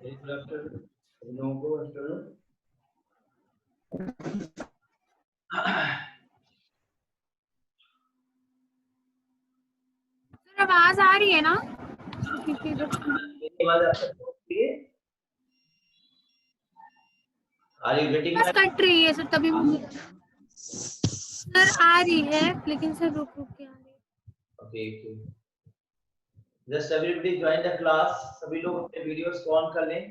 Good afternoon. Good afternoon. Sir आवाज आ रही है ना? मेरी आवाज आपको पहुंच रही है? Are you getting my? Cut रही है सर, तभी सर आ रही है, लेकिन सर रुक रुक के आ रही है। Okay. Just everybody join the class. सभी लोग अपने वीडियोस को ऑन कर लें।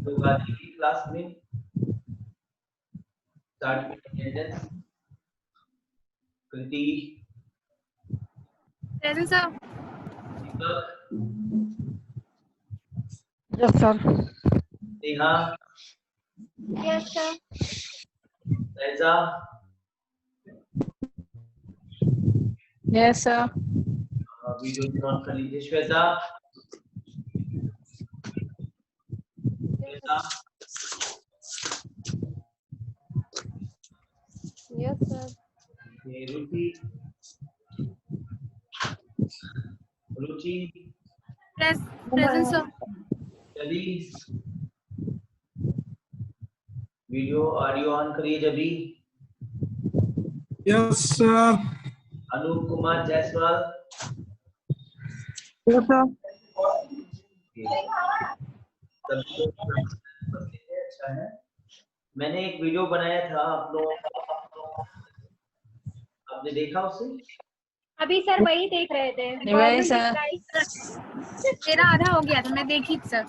तो आज की क्लास में start with attendance. Kriti, present sir. Deepak, yes sir. Neha, yes sir. Faiza, yes sir. Video on कर लीजिए। Shweta, Shweta, yes sir. Ruchi, Ruchi, present sir. Jabi, video audio on करिए। Jabi, yes sir. Anoop Kumar Jaiswal, yes sir. अच्छा है। मैंने एक वीडियो बनाया था आप लोगों, आपने देखा उसे? अभी सर वही देख रहे थे। नहीं सर। मेरा आधा हो गया था, मैं देखी सर।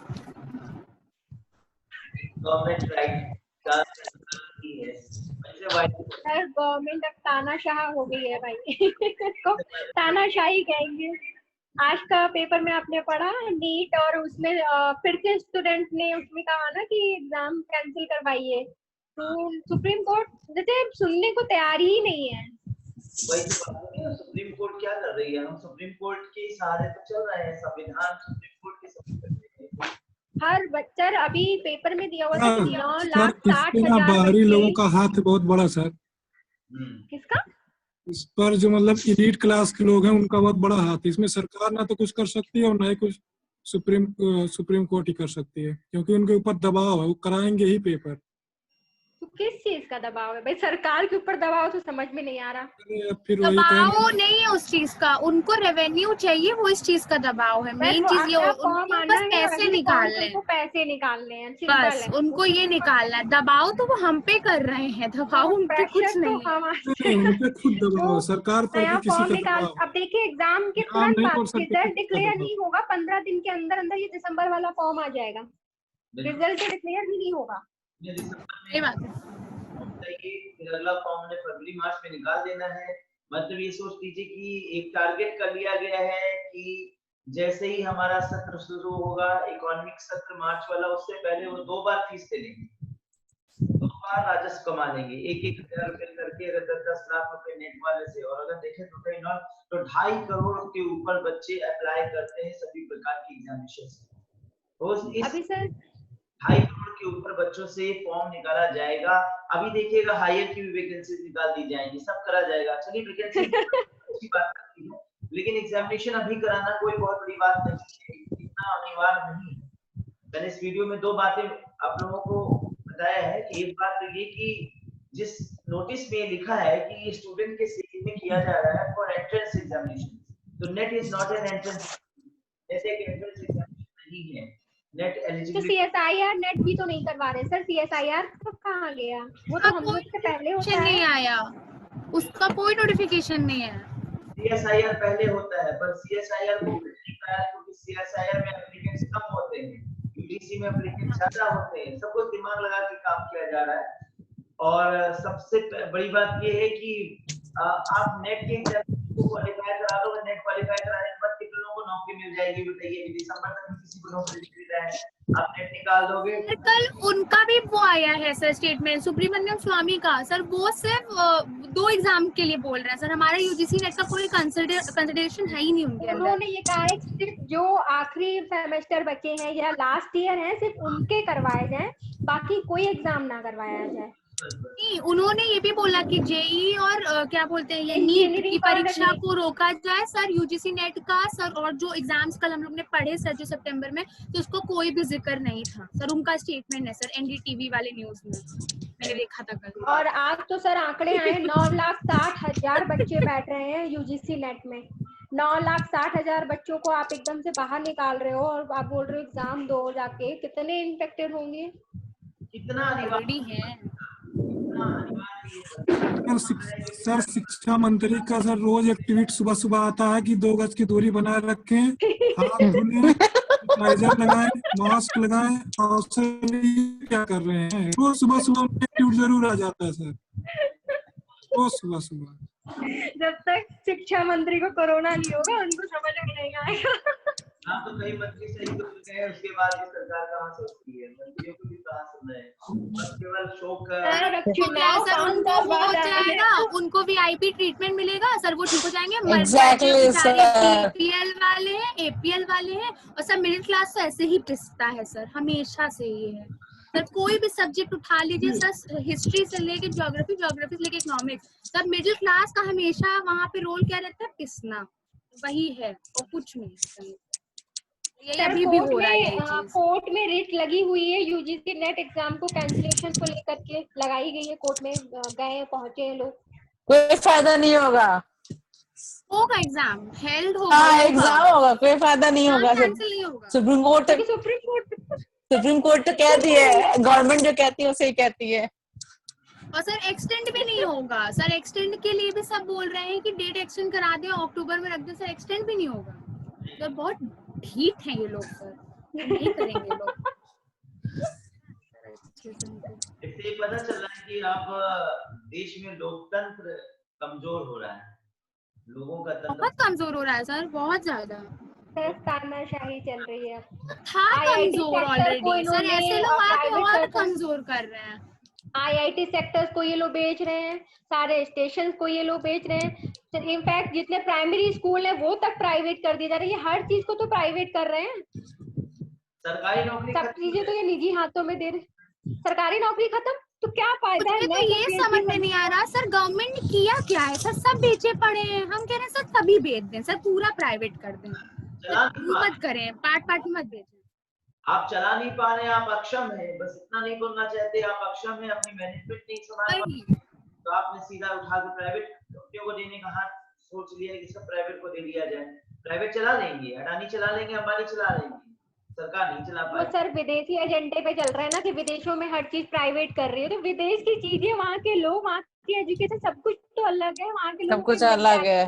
गवर्नमेंट राइट का की है। सर गवर्नमेंट अब तानाशाह हो गई है भाई। को तानाशाही कहेंगे। आज का पेपर में आपने पढ़ा नीट, और उसमें फिर से स्टूडेंट ने उसमें कहा ना कि एग्जाम कैंसिल करवाइए, तो सुप्रीम कोर्ट जैसे सुनने को तैयार ही नहीं है। वही तो बात है, सुप्रीम कोर्ट क्या कर रही है? हम सुप्रीम कोर्ट के सहारे तो चल रहे हैं, संविधान सुप्रीम कोर्ट के सहारे। हर बच्चा अभी पेपर में दिया हुआ था कि 9,60,000 बाहरी लोगों का हाथ बहुत बड़ा सर। किसका? इस पर जो मतलब एलीट क्लास के लोग हैं उनका बहुत बड़ा हाथ है। इसमें सरकार ना तो कुछ कर सकती है और ना ही कुछ सुप्रीम कोर्ट ही कर सकती है, क्योंकि उनके ऊपर दबाव है, वो कराएंगे ही पेपर। तो किस चीज का दबाव है भाई? सरकार के ऊपर दबाव तो समझ में नहीं आ रहा। फिर दबाव नहीं है उस चीज का, उनको रेवेन्यू चाहिए, वो इस चीज का दबाव है। मेन चीज ये उनको बस पैसे निकालने हैं, पैसे निकालने हैं, बस उनको ये निकालना है। दबाव तो वो हम पे कर रहे हैं, दबाव उनके कुछ नहीं है। उनपे खुद दबाव है, सरकार पर भी किसी का दबाव। अब देखिए एग्जाम के तुरंत बाद रिजल्ट डिक्लेयर नहीं होगा, 15 दिन के अंदर अंदर ये दिसंबर वाला फॉर्म आ जाएगा। रिजल्ट डिक्लेयर भी नहीं होगा। ये बात है। फिर अगला फॉर्म ने फरवरी मार्च में निकाल देना है। मतलब ये सोच लीजिए कि एक टारगेट कर लिया गया है कि जैसे ही हमारा सत्र शुरू होगा, इकोनॉमिक सत्र मार्च वाला, उससे पहले वो 2 बार फीस दे लेंगे, 2 बार राजस्व कमा लेंगे, 1,000 रुपए करके। अगर 10 लाख रुपए नेट वाले से, और अगर देखें तो 2.5 करोड़ के ऊपर बच्चे अप्लाई करते हैं सभी प्रकार की एग्जामिनेशन से। अभी सर 2.5 करोड़ के ऊपर बच्चों से फॉर्म निकाला जाएगा। अभी देखिएगा हायर की भी वैकेंसी निकाल दी जाएंगी, सब करा जाएगा। चलिए वैकेंसी अच्छी बात करती है, लेकिन एग्जामिनेशन अभी कराना कोई बहुत बड़ी बात नहीं है, इतना अनिवार्य नहीं है। मैंने इस वीडियो में 2 बातें आप लोगों को बताया है कि एक बात तो ये कि जिस नोटिस में लिखा है कि स्टूडेंट के सेक्शन में किया जा रहा है फॉर एंट्रेंस एग्जामिनेशन, तो net is not an entrance, ऐसे एक एंट्रेंस एग्जामिनेशन नहीं है। नेट तो CSIR नेट भी तो नहीं करवा रहे सर। CSIR तो कहाँ गया? वो तो हम लोग से पहले होता है। नहीं आया, उसका कोई नोटिफिकेशन नहीं है। CSIR पहले होता है, पर CSIR को नहीं पाया क्योंकि CSIR में एप्लीकेंट्स कम होते हैं, UGC में एप्लीकेंट्स ज्यादा होते हैं। सब कुछ दिमाग लगा के काम किया जा रहा है। और सबसे बड़ी बात ये है कि आप नेट के एग्जाम को क्वालिफाई करा दो, नेट क्वालिफाई कराने के बाद कितने लोगों को नौकरी मिल जाएगी बताइए? दिसंबर तक किसी को नौकरी नहीं मिल रहा है, आप नेट निकाल दोगे। कल उनका भी वो आया है सर स्टेटमेंट, सुब्रमण्यम स्वामी का। सर वो सिर्फ 2 एग्जाम के लिए बोल रहे हैं सर, हमारा यूजीसी नेट का कोई कंसिडरेशन है ही नहीं उनके अंदर। उन्होंने ये कहा है सिर्फ जो आखिरी सेमेस्टर बचे हैं या लास्ट ईयर हैं सिर्फ उनके करवाए जाएं, बाकी कोई एग्जाम ना करवाया जाए। नहीं, उन्होंने ये भी बोला कि जेई और क्या बोलते हैं ये नीट की परीक्षा को रोका जाए सर, यूजीसी नेट का सर, और जो एग्जाम्स कल हम लोग ने पढ़े सर जो सितंबर में, तो उसको कोई भी जिक्र नहीं था सर। उनका स्टेटमेंट है सर एनडीटीवी वाले न्यूज में, मैंने देखा था कल। और आज तो सर आंकड़े आए 9,60,000 बच्चे बैठ रहे हैं यूजीसी नेट में। 9,60,000 बच्चों को आप एकदम से बाहर निकाल रहे हो और आप बोल रहे हो एग्जाम दो जाके, कितने इन्फेक्टेड होंगे? कितना अनिवार्य है। सर शिक्षा मंत्री का सर रोज एक ट्वीट सुबह सुबह आता है कि 2 गज की दूरी बनाए रखें, हाथ धुलें, सैनिटाइजर लगाएं, मास्क लगाएं, और क्या कर रहे हैं रोज सुबह सुबह उनका ट्वीट जरूर आ जाता है सर, रोज सुबह सुबह। जब तक शिक्षा मंत्री को कोरोना नहीं होगा उनको समझ में नहीं आएगा। हाँ, तो कई मंत्री सही तो गए हैं, उसके बाद भी सरकार कहाँ सोचती है, मंत्रियों को भी कहाँ सुन रहे हैं, बस केवल शोक सर उनको हो जाएगा, उनको वीआईपी ट्रीटमेंट मिलेगा सर, वो ठीक हो जाएंगे। एपीएल वाले हैं, एपीएल वाले हैं, और सर मिडिल क्लास तो ऐसे ही पिसता है सर, हमेशा से ये है सर। कोई भी सब्जेक्ट उठा लीजिए सर, हिस्ट्री से लेके ज्योग्राफी, ज्योग्राफी से लेके इकोनॉमिक्स, सर मिडिल क्लास का हमेशा वहाँ पे रोल क्या रहता है? पिसना, वही है और कुछ नहीं। ये अभी भी हो रहा है। कोर्ट में रिट लगी हुई है यूजीसी नेट एग्जाम को कैंसिलेशन को लेकर के, लगाई गई है कोर्ट में, गए पहुंचे हैं लोग। कोई फायदा नहीं होगा, एग्जाम हेल्ड होगा। हाँ एग्जाम होगा, कोई फायदा नहीं होगा। सुप्रीम कोर्ट तो कहती है, गवर्नमेंट जो कहती है उसे ही कहती है। और सर एक्सटेंड भी नहीं होगा सर, एक्सटेंड के लिए भी सब बोल रहे हैं कि डेट एक्सटेंड करा दें, अक्टूबर में रख दें सर, एक्सटेंड भी नहीं होगा सर। बहुत ढीठ हैं ये लोग सर, नहीं करेंगे लोग। इससे पता चल रहा है कि अब देश में लोकतंत्र कमजोर हो रहा है, लोगों का तंत्र बहुत कमजोर हो रहा है सर, बहुत ज्यादा तानाशाही चल रही है। था कमजोर ऑलरेडी सर, ऐसे लोग आके और कमजोर कर रहे हैं। आईआईटी सेक्टर्स को ये लोग बेच रहे हैं, सारे स्टेशन को ये लोग बेच रहे हैं, इनफैक्ट जितने प्राइमरी स्कूल है वो तक प्राइवेट कर दिए जा रहे हैं। हर चीज को तो प्राइवेट कर रहे हैं, सरकारी नौकरी सब चीजें तो ये निजी हाथों में दे रहे। सरकारी नौकरी खत्म तो क्या फायदा है? तो ये समझ में नहीं आ रहा सर, गवर्नमेंट ने किया क्या है सर? सब बेचे पड़े हैं, हम कह रहे हैं सर सभी बेच दें सर, पूरा प्राइवेट कर दें, मत करें, पार्ट मत बेचें। आप चला नहीं पा रहे, आप अक्षम है, बस इतना नहीं बोलना चाहते, आप अक्षम है, अपनी मैनेजमेंट नहीं संभाल पा, तो आपने सीधा उठा के प्राइवेट कंपनियों को देने का हाथ सोच लिया कि सब प्राइवेट को दे दिया जाए। प्राइवेट चला लेंगे, अडानी चला लेंगे, अंबानी चला लेंगे, सरकार नहीं चला पाएगी। वो सर विदेशी एजेंडे पे चल रहा है ना कि विदेशों में हर चीज प्राइवेट कर रही है, तो विदेश की चीजें, वहाँ के लोग, वहाँ की एजुकेशन, सब कुछ तो अलग है। वहाँ के लोग सब कुछ अलग है,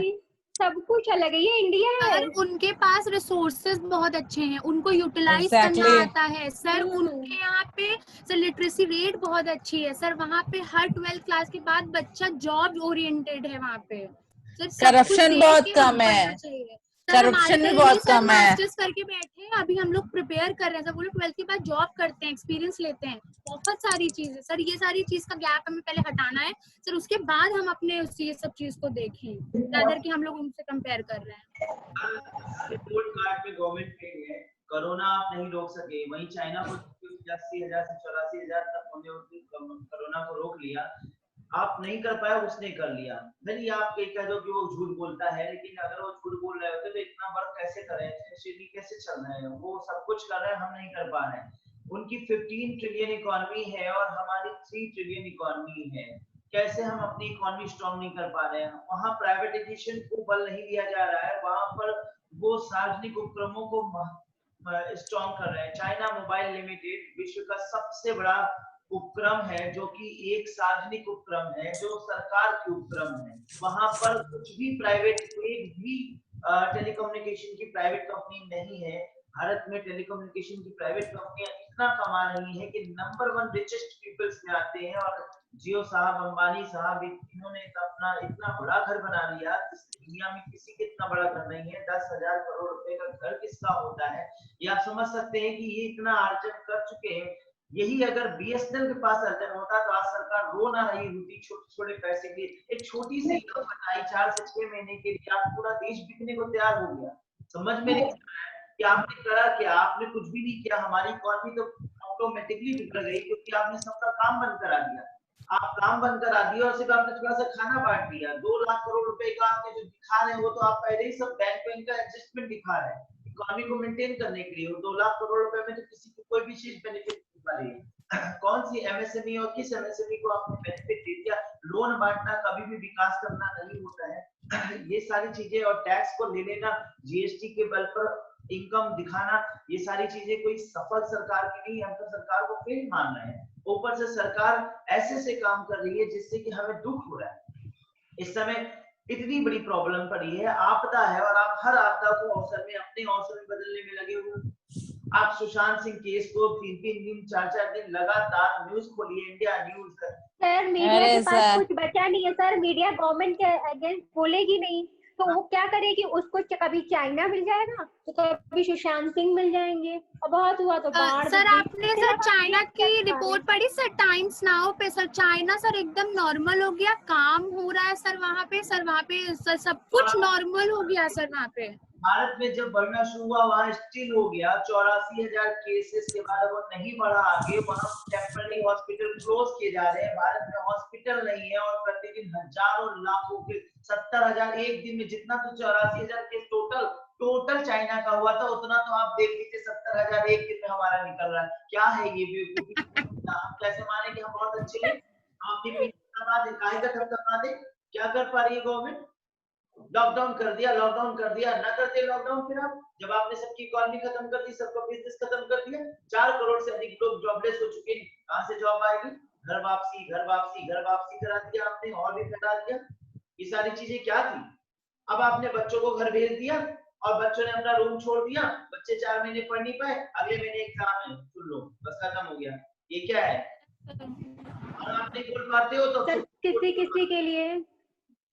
सब कुछ अलग है। ये इंडिया है, उनके पास रिसोर्सेज बहुत अच्छे हैं, उनको यूटिलाइज करना आता है सर। उनके यहाँ पे सर लिटरेसी रेट बहुत अच्छी है सर, वहाँ पे हर 12th क्लास के बाद बच्चा जॉब ओरिएंटेड है वहाँ पे। करप्शन बहुत कम है, करप्शन भी बहुत कम है। मास्टर्स करके बैठे हैं, अभी हम लोग प्रिपेयर कर रहे हैं सर, वो लोग 12th के बाद जॉब करते हैं, एक्सपीरियंस लेते हैं, बहुत सारी चीजें सर। ये सारी चीज का गैप हमें पहले हटाना है सर, उसके बाद हम अपने ये सब चीज को देखें, ज्यादा कि हम लोग उनसे कंपेयर कर रहे हैं। रिपोर्ट कार्ड में गवर्नमेंट पे है, कोरोना आप नहीं रोक सके, वहीं चाइना को 80,000 से 84,000 तक कोरोना को रोक लिया, आप नहीं कर पाए, उसने कर लिया। नहीं आप कह दो कि वो झूठ बोलता है, लेकिन अगर वो झूठ बोल रहे होते तो इतना वर्क कैसे कर रहे हैं, सिटी कैसे चल रहे हैं, वो सब कुछ कर रहे हैं, हम नहीं कर पा रहे हैं। उनकी 15 ट्रिलियन इकोनॉमी है और हमारी 3 ट्रिलियन इकोनॉमी है, कैसे हम अपनी इकोनॉमी स्ट्रॉन्ग नहीं कर पा रहे हैं? वहाँ प्राइवेटाइजेशन को बल नहीं दिया जा रहा है, वहाँ पर वो सार्वजनिक उपक्रमों को स्ट्रॉन्ग कर रहे हैं। चाइना मोबाइल लिमिटेड विश्व का सबसे बड़ा उपक्रम है जो कि एक सार्वजनिक उपक्रम है, जो सरकार के उपक्रम है, वहां पर कुछ भी प्राइवेट, एक भी टेलीकम्युनिकेशन की प्राइवेट कंपनी नहीं है। भारत में टेलीकम्युनिकेशन की प्राइवेट कंपनियां इतना कमा रही हैं कि नंबर 1 रिचेस्ट पीपल्स में आते हैं। और जियो साहब, अंबानी साहब, इन्होंने अपना इतना बड़ा घर बना लिया, दुनिया में किसी के इतना बड़ा घर नहीं है। 10,000 करोड़ रुपए का घर किसका होता है, ये आप समझ सकते हैं कि ये इतना अर्जन कर चुके हैं। यही अगर बीएसएनएल के पास अर्जन होता तो आज सरकार रो ना रही होती छोटे छोटे पैसे के लिए। एक छोटी सी बताई 4 से 6 महीने के लिए आप पूरा देश बिकने को तैयार हो गया। समझ में नहीं कि आपने करा क्या, आपने कुछ भी नहीं किया। हमारी इकोनॉमी तो ऑटोमेटिकली बिगड़ गई क्योंकि आपने सबका काम बंद करा दिया। आप काम बंद करा दिया और सिर्फ आपने थोड़ा सा खाना बांट दिया। 2 लाख करोड़ रुपए का आपने जो दिखा रहे हैं वो तो आप पहले ही सब बैंक में इनका एडजस्टमेंट दिखा रहे हैं इकोनॉमी को मेंटेन करने के लिए। 2 लाख करोड़ रुपए में तो किसी को कोई भी चीज बेनिफिट नहीं पा रही है। कौन सी एमएसएमई और किस एमएसएमई को आपने बेनिफिट दे दिया। लोन बांटना कभी भी विकास करना नहीं होता है। ये सारी चीजें और टैक्स को ले लेना, जीएसटी के बल पर इनकम दिखाना, ये सारी चीजें कोई सफल सरकार की नहीं। हम तो सरकार को फेल मान रहे हैं। ऊपर से सरकार ऐसे से काम कर रही है जिससे कि हमें दुख हो रहा है। इस समय इतनी बड़ी प्रॉब्लम पड़ी है, आपदा है, और आप हर आपदा को अवसर में, अपने अवसर में बदलने में लगे हुए। आप सुशांत सिंह केस को 3-3 दिन 4-4 दिन लगातार न्यूज खोलिए, इंडिया न्यूज। सर मीडिया के पास कुछ बचा नहीं है सर। मीडिया गवर्नमेंट के अगेंस्ट बोलेगी नहीं तो वो क्या करेगी, उसको कभी चाइना मिल जाएगा तो कभी सुशांत सिंह मिल जाएंगे, और बहुत हुआ तो बाढ़। सर आपने सर चाइना की रिपोर्ट पढ़ी सर टाइम्स नाउ पे। सर चाइना सर एकदम नॉर्मल हो गया, काम हो रहा है सर वहाँ पे। सर वहाँ पे सर सब कुछ नॉर्मल हो गया सर वहाँ पे। भारत में जब बढ़ना शुरू हुआ वहाँ स्टिल हो गया। 84,000 केसेस के बाद वो नहीं बढ़ा आगे। वहाँ टेम्पररी हॉस्पिटल क्लोज किए जा रहे हैं। भारत में हॉस्पिटल नहीं है और प्रतिदिन हजारों लाखों के 70,000 एक दिन में, जितना तो 84,000 केस टोटल चाइना का हुआ था उतना तो आप देख लीजिए 70,000 एक दिन में हमारा निकल रहा है। क्या है ये बेवकूफी। हम कैसे माने कि हम बहुत अच्छे हैं। हम अपनी पीठ दबा दे, काहे का दबा दे। क्या कर पा रही है गवर्नमेंट। लॉकडाउन कर दिया, ना करते लॉकडाउन। फिर आप जब आपने सबकी इकोनॉमी खत्म कर दी, सबका बिजनेस खत्म कर दिया, 4 करोड़ से अधिक लोग जॉबलेस हो चुके हैं। कहां से जॉब आएगी। घर वापसी करा दिया आपने, और भी फैला दिया। ये सारी चीजें क्या थी। अब आपने बच्चों को घर भेज दिया और बच्चों ने अपना रूम छोड़ दिया। बच्चे 4 महीने पढ़ नहीं पाए, अगले महीने एग्जाम है, सुन लो बस खत्म हो गया। ये क्या है। और आप नहीं बोल पाते हो तो किसी के लिए,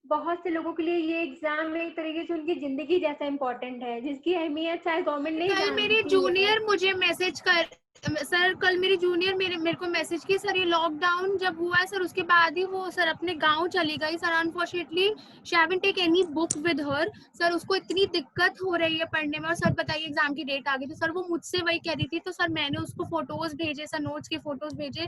बहुत से लोगों के लिए ये एग्जाम एक तरीके से उनकी जिंदगी जैसा इम्पोर्टेंट है, जिसकी अहमियत शायद गवर्नमेंट नहीं जानती है। मेरी जूनियर मुझे मैसेज कर सर, कल मेरी जूनियर मेरे को मैसेज की सर ये लॉकडाउन जब हुआ है सर उसके बाद ही वो सर अपने गांव चली गई sir. Unfortunately she haven't take any book with her sir. उसको इतनी दिक्कत हो रही है पढ़ने में। और सर बताइए एग्जाम की डेट आ गई तो सर वो मुझसे वही कह रही थी। तो सर मैंने उसको फोटोज भेजे सर, नोट्स के फोटोज भेजे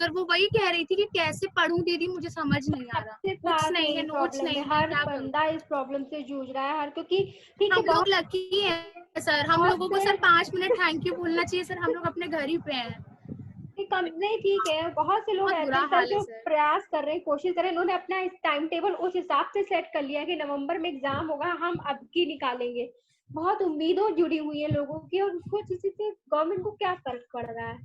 सर। वो वही कह रही थी कि कैसे पढ़ूं दीदी, मुझे समझ नहीं आ रहा, बुक्स नहीं है, नोट्स नहीं है। हर बंदा इस प्रॉब्लम से जूझ रहा है हर, क्योंकि ठीक है हम लोग लकी है सर। हम लोगों को सर 5 मिनट थैंक यू बोलना चाहिए सर। हम लोग अपने घर ही पे हैं। नहीं ठीक है, बहुत से लोग ऐसे हैं जो प्रयास कर रहे हैं, कोशिश कर रहे हैं। उन्होंने अपना टाइम टेबल उस हिसाब से सेट कर लिया कि नवंबर में एग्जाम होगा, हम अब की निकालेंगे। बहुत उम्मीदों जुड़ी हुई है लोगों की, और उसको किसी से गवर्नमेंट को क्या फर्क पड़ रहा है।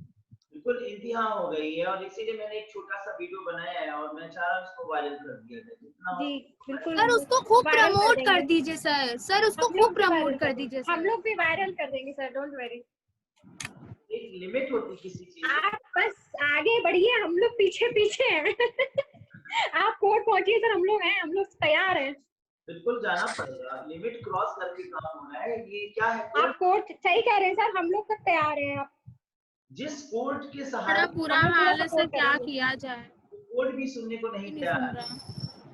बिल्कुल इंतहा हो गई है। और इसीलिए मैंने एक छोटा सा वीडियो बनाया है और मैं चाह रहा हूँ इसको वायरल कर दिया जाए। जी बिल्कुल सर उसको खूब प्रमोट कर दीजिए सर। सर उसको खूब प्रमोट कर दीजिए सर। हम लोग भी वायरल कर देंगे सर, डोंट वरी। एक लिमिट होती किसी चीज। आप बस आगे बढ़िए, हम लोग पीछे हैं। आप कोर्ट पहुंचिए सर, हम लोग हैं, हम लोग तैयार हैं। बिल्कुल जाना पड़ेगा, लिमिट क्रॉस करके काम होना है। ये क्या है। आप कोर्ट सही कह रहे हैं सर, हम लोग तक तैयार हैं। आप जिस कोर्ट के सहारे पूरा हाल है सर, क्या किया जाए। कोर्ट भी सुनने को नहीं तैयार है।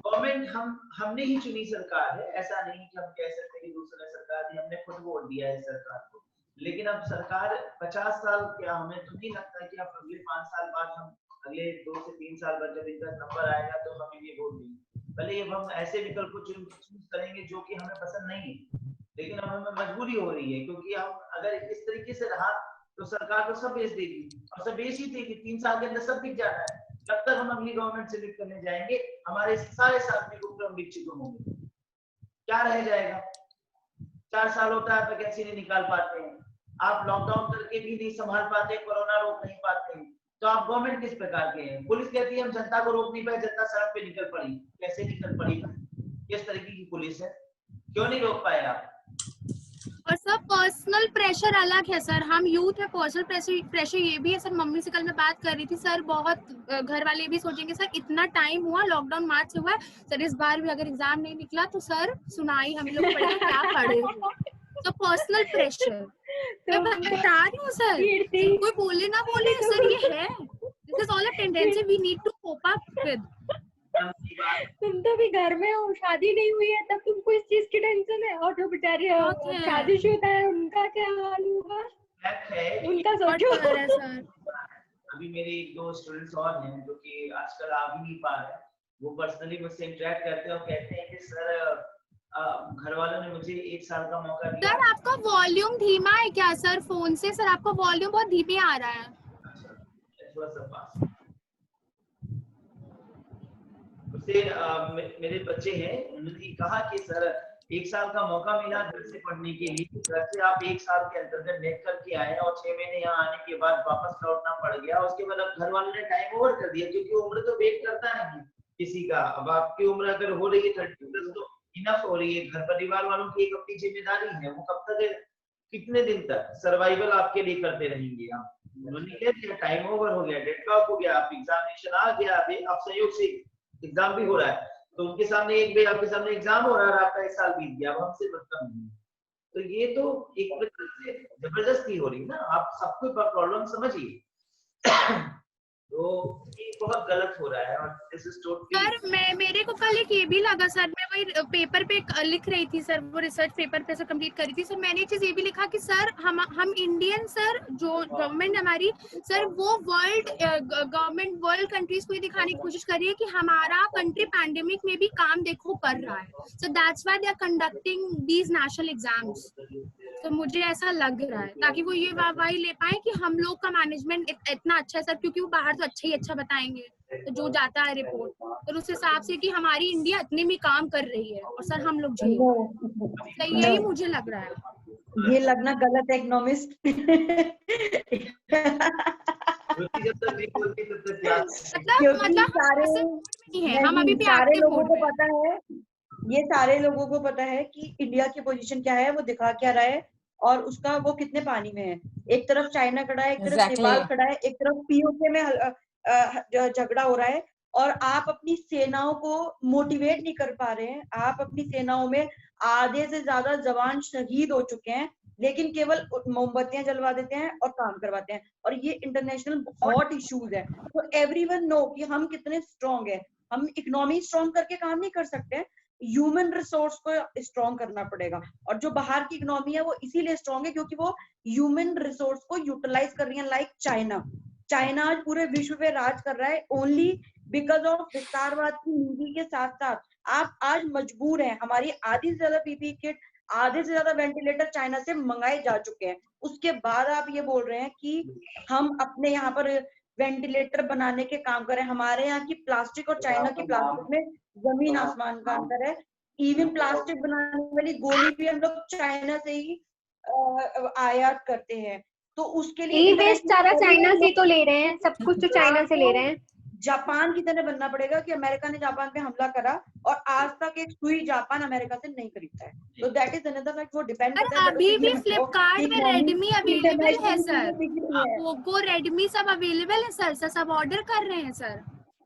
गवर्नमेंट हमने ही चुनी सरकार है, ऐसा नहीं कि हम कह सकते कि दूसरे सरकार ने, हमने खुद वोट दिया है सरकार को। लेकिन अब सरकार 50 साल क्या, हमें तो नहीं लगता कि अब अगले 5 साल बाद, हम अगले 2 से 3 साल बाद जब इनका नंबर आएगा तो हम ये वोट देंगे। भले अब हम ऐसे विकल्प को चूज करेंगे जो कि हमें पसंद नहीं है, लेकिन अब हमें मजबूरी हो रही है क्योंकि हम अगर इस तरीके से रहा तो सरकार तो सब बेच देगी, और सब बेच ही देगी। 3 साल के अंदर सब बिक जाता है। जब तक हम अगली गवर्नमेंट से लिफ्ट करने जाएंगे हमारे सारे सार्वजनिक उपक्रम बिक चुके होंगे, क्या रह जाएगा। 4 साल होता है वैकेंसी नहीं निकाल पाते हैं। आप लॉकडाउन करके भी नहीं संभाल पाते, कोरोना रोक नहीं पाते हैं। तो आप गवर्नमेंट किस प्रकार के हैं? पुलिस कहती है हम जनता को रोक नहीं पाए, जनता सड़क पे निकल पड़ी। कैसे निकल पड़ी? किस तरीके की पुलिस है? क्यों नहीं रोक पाए आप? और सर पर्सनल प्रेशर अलग है सर, हम यूथ है, पर्सनल प्रेशर ये भी है सर। मम्मी से कल मैं बात कर रही थी सर, बहुत घर वाले भी सोचेंगे सर इतना टाइम हुआ, लॉकडाउन मार्च से हुआ है सर, इस बार भी अगर एग्जाम नहीं निकला तो सर सुनाई हम लोग पढ़ेगा क्या पढ़े। तो पर्सनल प्रेशर मैं बता रही हूँ सर, कोई बोले ना बोले सर ये है, this is all a tendency we need to cope up with. तुम तो भी घर में हो, शादी नहीं हुई है तब तुमको इस चीज की टेंशन है, और जो बेचारे शादीशुदा है उनका क्या हाल होगा, उनका सोचो। अभी मेरे 2 स्टूडेंट्स और हैं जो कि आजकल आ भी नहीं पा रहे, वो पर्सनली मुझसे इंटरेक्ट करते हैं और कहते हैं कि सर घर वालों ने मुझे 1 साल का मौका दिया। सर आपका वॉल्यूम धीमा है क्या सर फोन से? सर आपका वॉल्यूम बहुत धीमे आ रहा है। थोड़ा सा पास। उससे मेरे बच्चे हैं, उन्होंने कहा कि सर 1 साल का मौका मिला घर से पढ़ने के लिए, घर से आप 1 साल के अंतर्गत नेट करके आए और 6 महीने यहाँ आने के बाद वापस लौटना पड़ गया। उसके बाद अब घर वालों ने टाइम ओवर कर दिया, क्योंकि उम्र तो वेट करता है किसी का। अब आपकी उम्र अगर हो रही है 30+ तो इनफ हो रही है। घर परिवार वालों की एक अपनी जिम्मेदारी है, वो कब तक, कितने दिन तक सर्वाइवल आपके लिए करते रहेंगे आप? उन्होंने कह दिया टाइम ओवर हो गया, डेडलॉक हो गया, आप एग्जामिनेशन आ गया, आप संयोग से एग्जाम भी हो रहा है, तो उनके सामने एक भी आपके सामने एग्जाम हो रहा है और आपका 1 साल बीत गया, अब हमसे मतलब नहीं। तो ये तो एक प्रकार से जबरदस्ती हो रही है ना, आप सबको प्रॉब्लम समझिए। तो ये बहुत गलत हो रहा है और दिस इज टोटली। सर मेरे को कल एक ये भी लगा सर, मैं वही पेपर पे लिख रही थी सर, वो रिसर्च पेपर पे सर कंप्लीट करी थी सर, मैंने एक चीज ये भी लिखा कि सर हम इंडियन सर, जो गवर्नमेंट हमारी सर, वो गवर्नमेंट वर्ल्ड कंट्रीज को ये दिखाने की कोशिश कर रही है कि हमारा कंट्री पैंडेमिक में भी काम देखो कर रहा है। So that's why they are conducting these national exams. तो मुझे ऐसा लग रहा है ताकि वो ये वाहवाही ले पाए कि हम लोग का मैनेजमेंट इतना अच्छा है सर, क्योंकि वो बाहर तो अच्छा ही अच्छा बताएंगे तो जो जाता है रिपोर्ट, तो उस हिसाब से कि हमारी इंडिया इतने में काम कर रही है और सर हम लोग तो यही मुझे लग रहा है। ये लगना गलत है इकोनॉमिस्ट। हम अभी भी सारे लोगों को पता है, ये सारे लोगों को पता है कि इंडिया की पोजीशन क्या है, वो दिखा क्या रहा है और उसका वो कितने पानी में है। एक तरफ चाइना खड़ा है, एक तरफ नेपाल खड़ा है, एक तरफ पीओके में झगड़ा हो रहा है और आप अपनी सेनाओं को मोटिवेट नहीं कर पा रहे हैं। आप अपनी सेनाओं में आधे से ज्यादा जवान शहीद हो चुके हैं, लेकिन केवल मोमबत्तियां जलवा देते हैं और काम करवाते हैं, और ये इंटरनेशनल बहुत इश्यूज है। तो एवरीवन नो कि हम कितने स्ट्रांग है। हम इकोनॉमी स्ट्रांग करके काम नहीं कर सकते, ह्यूमन रिसोर्स को स्ट्रांग करना पड़ेगा। और जो बाहर की इकोनॉमी है वो इसीलिए स्ट्रांग है क्योंकि वो ह्यूमन रिसोर्स को यूटिलाइज कर रही है। लाइक चाइना आज पूरे विश्व पे राज कर रहा है ओनली बिकॉज ऑफ विस्तारवाद की नीति के साथ साथ आप आज मजबूर हैं। हमारी आधी से ज्यादा पीपीई किट, आधे से ज्यादा वेंटिलेटर चाइना से मंगाए जा चुके हैं। उसके बाद आप ये बोल रहे हैं कि हम अपने यहाँ पर वेंटिलेटर बनाने के काम करें। हमारे यहाँ की प्लास्टिक और चाइना की प्लास्टिक में जमीन आसमान का अंतर है। इवन प्लास्टिक बनाने वाली गोली भी हम लोग चाइना से ही आयात करते हैं। तो उसके लिए वेस्ट सारा चाइना से तो ले रहे हैं, सब कुछ तो चाइना से ले रहे हैं। जापान की तरह बनना पड़ेगा कि अमेरिका ने जापान पे हमला करा और आज तक एक सुई जापान अमेरिका से नहीं खरीदता है। तो दैट इज अनदर फैक्ट। वो डिपेंड करता है। अभी भी फ्लिपकार्ट में रेडमी अवेलेबल है सर, पोको रेडमी सब अवेलेबल है सर, सब ऑर्डर कर रहे हैं सर।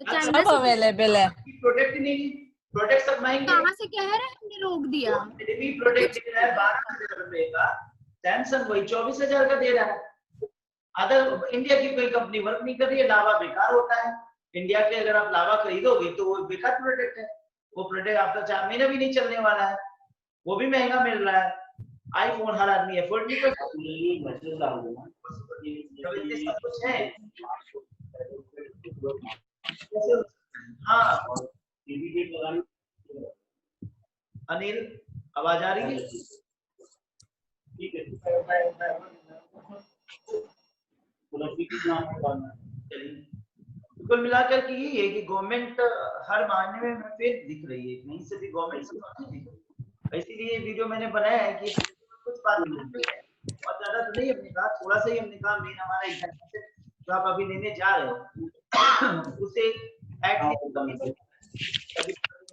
सब अवेलेबल है। प्रोडक्ट नहीं, प्रोडक्ट सब महंगे। कहाँ से कह रहे हैं हमने रोक दिया? रेडमी प्रोडक्ट दे रहा है 12,000 रुपए का, सैमसंग वही 24,000 का दे रहा है। अदर इंडिया की कोई कंपनी वर्क नहीं कर रही है, लावा बेकार होता है। इंडिया के अगर आप लावा खरीदोगे तो वो बेकार प्रोडक्ट है। वो प्रोडक्ट आपका 4 महीने भी नहीं चलने वाला है, वो भी महंगा मिल रहा है। आईफोन हर आदमी अफोर्ड नहीं कर सकता। सब कुछ है। हाँ अनिल, आवाज आ रही है? ठीक है। कुल मिलाकर के ये है कि गवर्नमेंट हर मायने में फिर दिख रही है, कहीं से भी गवर्नमेंट से नहीं दिख रही। इसीलिए वीडियो मैंने बनाया है कि कुछ बात और ज्यादा तो नहीं हमने कहा, थोड़ा सा ही हमने कहा। मेन हमारा जो आप अभी लेने जा रहे हो उसे एटलीस्ट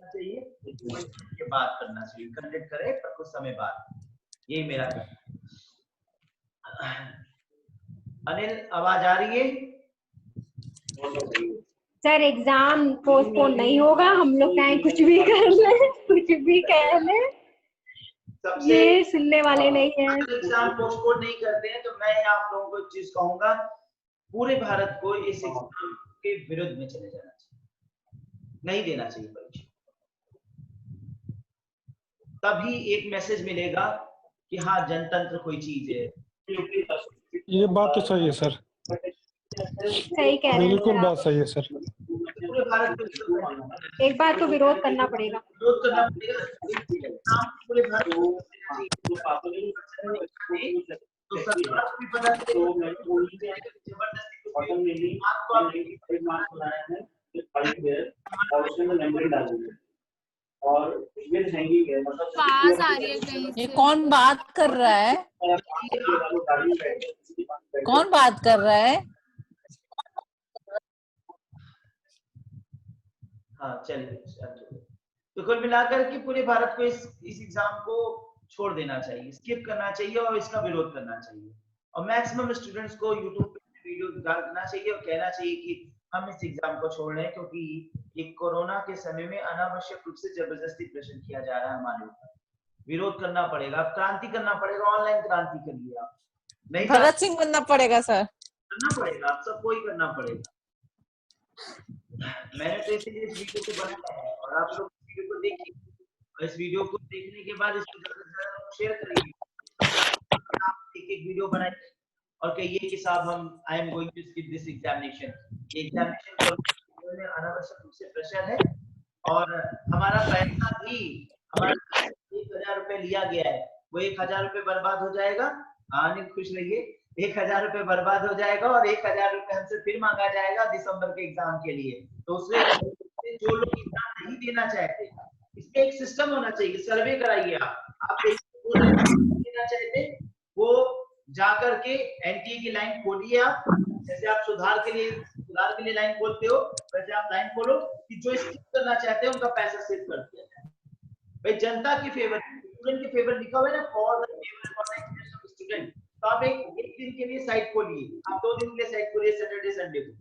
चाहिए के बाद करना चाहिए, कंडक्ट करे पर कुछ समय बाद। ये मेरा अनिल आवाज आ रही है? सर एग्जाम पोस्टपोन नहीं होगा, हम लोग चाहे कुछ भी कर ले, कुछ भी कह ले, ये सुनने वाले नहीं है। एग्जाम पोस्टपोन नहीं करते हैं तो मैं आप लोगों को एक चीज कहूंगा, पूरे भारत को इस एग्जाम के विरुद्ध में चले जाना चाहिए, नहीं देना चाहिए परीक्षा। तभी एक मैसेज मिलेगा कि हाँ जनतंत्र कोई चीज है। ये बात तो सही है सर, सही कह रहे हैं बिल्कुल सर बात सही है सर। पूरे भारत को एक बार तो विरोध करना पड़ेगा। विरोध करना पड़ेगा पूरे भारत को। तो सरकार को भी पता और पास आ रही है कहीं ये से। कौन बात कर रहा है? कौन बात कर रहा है? हाँ चलिए। तो कुल मिलाकर के पूरे भारत को इस एग्जाम को छोड़ देना चाहिए, स्किप करना चाहिए और इसका विरोध करना चाहिए। और मैक्सिमम स्टूडेंट्स को यूट्यूब पे वीडियो डालना चाहिए और कहना चाहिए कि हम इस एग्जाम को छोड़ रहे हैं क्योंकि ये कोरोना के समय में अनावश्यक रूप से जबरदस्ती प्रेशर किया जा रहा है हमारे ऊपर। विरोध करना पड़ेगा, क्रांति करना पड़ेगा, ऑनलाइन क्रांति करिए आप। नहीं भगत सिंह बनना पड़ेगा सर, करना पड़ेगा, आप सबको ही करना पड़ेगा। मैंने तो इसीलिए इस वीडियो को बनाया है और आप लोग इस वीडियो को देखिए और इस वीडियो को देखने के बाद इसको ज़्यादा शेयर करिए। आप एक वीडियो बनाइए और कहिए कि साहब हम I am going to skip this examination. ये एग्जामिनेशन में अनावश्यक रूप से प्रेशर है और हमारा पैसा भी, हमारा 1000 रुपए लिया गया है, वो 1000 रुपए बर्बाद हो जाएगा। आने खुश रहिए, 1000 रुपए बर्बाद हो जाएगा और 1000 रुपए हमसे फिर मांगा जाएगा दिसंबर के एग्जाम के लिए। तो उसमें जो लोग एग्जाम नहीं देना चाहते, इसमें एक सिस्टम होना चाहिए, सर्वे कराइए आप देना चाहते वो जाकर के एनटीए की लाइन खोलिए। आप जैसे आप सुधार के लिए लाइन खोलते हो, वैसे आप लाइन खोलो कि जो स्किप करना चाहते हैं उनका पैसा सेव कर दिया जाए। भाई जनता की फेवर, स्टूडेंट के फेवर लिखा हुआ है ना, for the favour for the interest of student. तो आप एक दिन के लिए साइट खोलिए, आप 2 दिन के लिए साइट खोलिए, सैटरडे संडे को,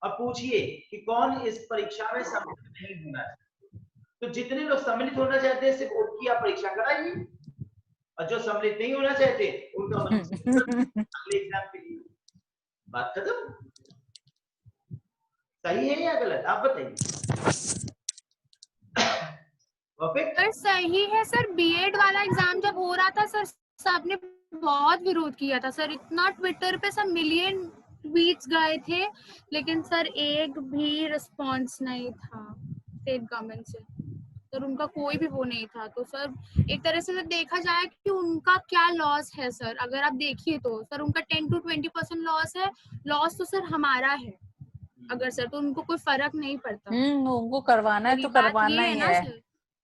और पूछिए कि कौन इस परीक्षा में सम्मिलित नहीं होना चाहते। तो जितने लोग सम्मिलित होना चाहते हैं सिर्फ उनकी आप परीक्षा कराइए और जो सम्मिलित नहीं होना चाहते उनका अगले एग्जाम के लिए। बात खत्म। सही है या गलत, आप बताइए। सर सही है सर। बीएड वाला एग्जाम जब हो रहा था सर, सबने बहुत विरोध किया था सर, इतना ट्विटर पे सब मिलियन ट्वीट्स गए थे, लेकिन सर एक भी रिस्पांस नहीं था स्टेट गवर्नमेंट से सर, उनका कोई भी वो नहीं था। तो सर एक तरह से देखा जाए कि उनका क्या लॉस है सर, अगर आप देखिए तो सर उनका 10 to 20% लॉस है। लॉस तो सर हमारा है अगर सर, तो उनको कोई फर्क नहीं पड़ता। उनको करवाना है तो करवाना ही है,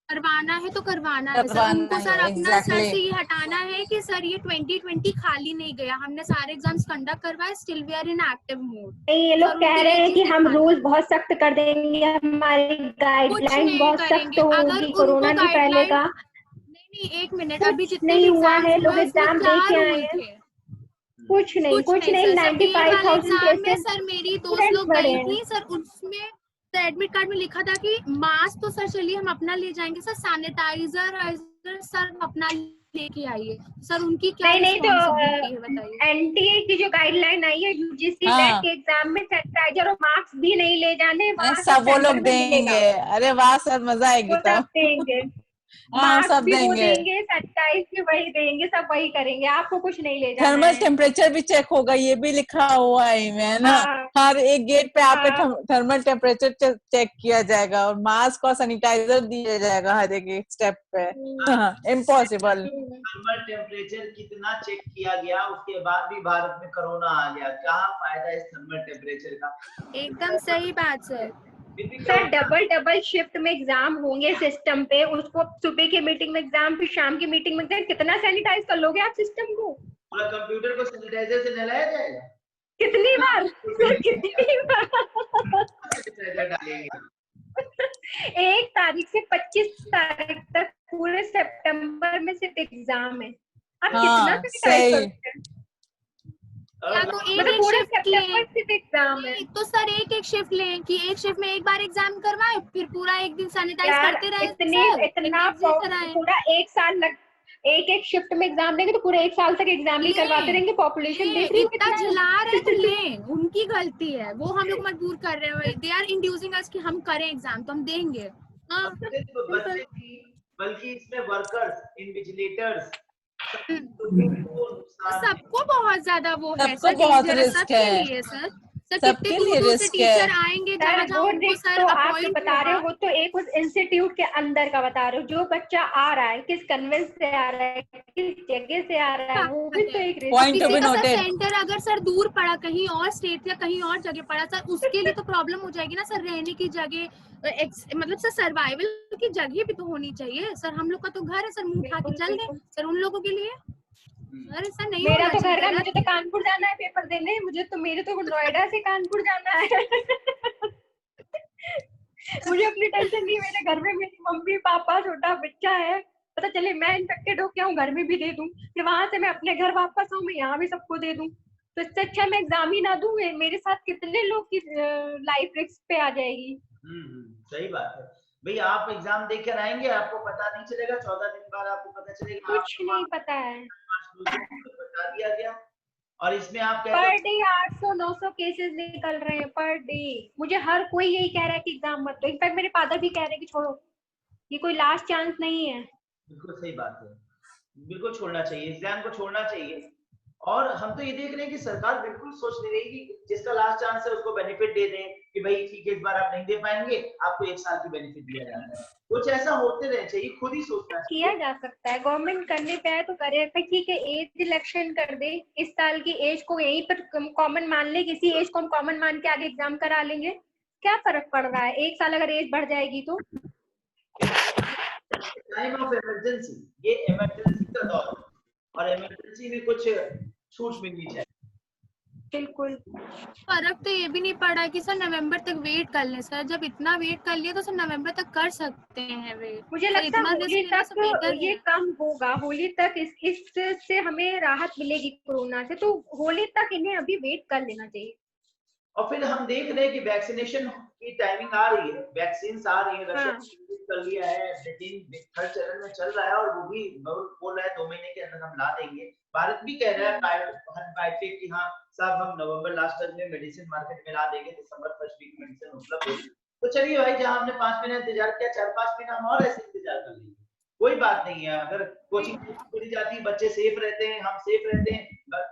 करवाना है तो करवाना है सर। उनको सर अपना सर से ये हटाना है कि सर ये 2020 खाली नहीं गया, हमने सारे एग्जाम्स कंडक्ट करवाए, still we are in active mode. ये लोग कह रहे हैं कि हम रूल्स बहुत सख्त कर देंगे, हमारी गाइडलाइन बहुत सख्त होगी, कोरोना नहीं फैलेगा। नहीं 1 मिनट, अभी जितने नहीं हुआ है, लोग एग्जाम दे के आए हैं, कुछ नहीं 95,000 केसेस। सर मेरी दोस्त लोग गई थी सर, उसमें एडमिट कार्ड में लिखा था कि मास्क तो सर चलिए हम अपना ले जाएंगे सर, सैनिटाइजर सर अपना लेके आइए सर। उनकी क्या रिस्पांसिबिलिटी है बताइए। एनटीए की जो गाइडलाइन आई है यूजीसी नेट के एग्जाम में सैनिटाइजर और मास्क भी नहीं ले जाने, सब वो लोग देंगे। अरे वाह सर, मजा आएगी तब। देंगे, हाँ सब देंगे, सैनिटाइज भी वही देंगे, सब वही करेंगे, आपको कुछ नहीं ले जाना। थर्मल टेम्परेचर भी चेक होगा, ये भी लिखा हुआ है ना। हर एक गेट पे आपका थर्मल टेम्परेचर चेक किया जाएगा और मास्क और सैनिटाइजर दिया जाएगा हर एक स्टेप पे। इम्पॉसिबल। थर्मल टेम्परेचर कितना चेक किया गया, उसके बाद भी भारत में कोरोना आ गया, क्या फायदा इस थर्मल टेम्परेचर का। एकदम सही बात सर। सर डबल शिफ्ट में एग्जाम होंगे सिस्टम पे, उसको सुबह की मीटिंग में एग्जाम, फिर शाम की मीटिंग में एग्जाम, कितना सैनिटाइज कर लोगे आप सिस्टम को। पूरा कंप्यूटर को सैनिटाइजर से नहलाया जाएगा। कितनी बार सर, कितनी बार? डालेंगे 1 तारीख से 25 तारीख तक पूरे सितंबर में सिर्फ एग्जाम है। आप कितना हाँ सैनिटाइज सही। करते हैं? या तो एक मतलब एक पूरे शिफ्ट सितंबर लें, सिर्फ एग्जाम है तो सर एक एक शिफ्ट लें कि एक शिफ्ट में एक बार एग्जाम करवाएं, फिर पूरा एक दिन सैनिटाइज यार। करते रहें इतनी सर, इतना एक दिन कराएं। पूरा 1 साल लग, एक शिफ्ट में एग्जाम देंगे तो पूरे 1 साल तक एग्जाम ही करवाते रहेंगे। पॉपुलेशन देख रही हो इतना कितना है। झिला रहे तो लें, उनकी गलती है, वो हम लोग मजबूर कर रहे हैं, दे आर इंड्यूसिंग अस कि हम करें एग्जाम तो हम देंगे। हाँ सिर्फ बच्चे नहीं बल्कि इसमें वर्कर्स, इन्विजिलेटर्स, सबको बहुत ज्यादा वो है सबको सर, बहुत डेंजर है रिस्क सबके है, लिए सर। सर सबके कितने लिए दूर से रिस्क टीचर है। आएंगे, सर जहाँ जहाँ वो उनको रिस्क सर तो आप जो अपॉइंट बता रहे हो होगा। वो तो एक उस इंस्टीट्यूट के अंदर का बता रहे हो। जो बच्चा आ रहा है किस कन्वेंस से आ रहा है, किस जगह से आ रहा है, वो भी तो एक रिस्क पॉइंट टू किसी बी का सर नोटेड। सेंटर अगर सर दूर पड़ा, कहीं और स्टेट या कहीं और जगह पड़ा सर, उसके लिए तो प्रॉब्लम हो जाएगी ना सर। रहने की जगह, मतलब सर सर्वाइवल की जगह भी तो होनी चाहिए सर। हम लोग का तो घर है सर, मुंह उठा के बिल्कुल, चल दे बिल्कुल। सर उन लोगों के लिए। सर ऐसा नहीं मेरा होना तो चाहिए, घर का, गलत मुझे तो कानपुर जाना है पेपर देने, मेरे तो नोएडा से कानपुर जाना है। मुझे अपनी टेंशन नहीं, मेरे घर में मेरी मम्मी पापा छोटा बच्चा है, पता चले मैं इन्फेक्टेड हो गया हूँ घर में भी दे दूं, फिर वहां से मैं अपने घर वापस आऊँ, मैं यहाँ भी सबको दे दूं, तो इससे अच्छा मैं एग्जाम ही ना दूं। मेरे साथ कितने लोग की लाइफ रिस्क पे आ जाएगी। सही बात है भाई। आप एग्जाम देकर आएंगे, आपको पता नहीं चलेगा, 14 दिन बाद आपको पता चलेगा। कुछ नहीं पता है। बता दिया गया। और इसमें आप पर डे 800-900 केसेस निकल रहे हैं पर डे। मुझे हर कोई यही कह रहा है कि एग्जाम मत दो, इनफैक्ट मेरे फादर भी कह रहे हैं कि छोड़ो, ये कोई लास्ट चांस नहीं है। बिल्कुल सही बात है, बिल्कुल छोड़ना चाहिए, एग्जाम को छोड़ना चाहिए। और हम तो ये देख रहे हैं कि सरकार बिल्कुल सोच नहीं रही कि जिसका लास्ट चांस है उसको बेनिफिट दे दें कि भाई ठीक है इस बार आप नहीं दे पाएंगे, आपको 1 साल की बेनिफिट दिया जाता है। कुछ ऐसा होते रहना चाहिए, खुद ही सोचना किया जा सकता है, गवर्नमेंट करने पे है तो करे। ठीक है एज इलेक्शन कर दे, इस साल की एज को यहीं पर कॉमन मान ले, किसी एज को हम कॉमन मान के आगे एग्जाम करा लेंगे, क्या फर्क पड़ रहा है? 1 साल अगर एज बढ़ जाएगी तो। टाइम ऑफ इमरजेंसी, ये इमरजेंसी का दौर है और इमरजेंसी में कुछ छूट मिलनी चाहिए। बिल्कुल। फर्क तो ये भी नहीं पड़ा कि सर नवंबर तक वेट कर लें सर। जब इतना वेट कर लिया तो सर नवंबर तक कर सकते हैं वेट। मुझे लगता है होली तक ये कम होगा, होली तक इससे हमें राहत मिलेगी कोरोना से, तो होली तक इन्हें अभी वेट कर लेना चाहिए। और फिर हम देख रहे हैं कि वैक्सीनेशन की टाइमिंग आ रही है, वैक्सीन आ रही है, रशिया ने कर लिया है, ब्रिटेन थर्ड चरण में चल रहा है और वो भी बोल रहा है 2 महीने के अंदर हम ला देंगे। भारत भी कह रहा है बायोटेक कि हाँ साहब हम नवंबर लास्ट तक में मेडिसिन मार्केट में ला देंगे, दिसंबर फर्स्ट वीक में मेडिसिन उपलब्ध होगी। तो चलिए भाई, जहां हमने 5 महीने इंतजार किया, 4-5 महीना हम और ऐसे इंतजार कर लेंगे, कोई बात नहीं है। अगर कोचिंग खुली जाती, बच्चे सेफ रहते हैं, हम सेफ रहते हैं,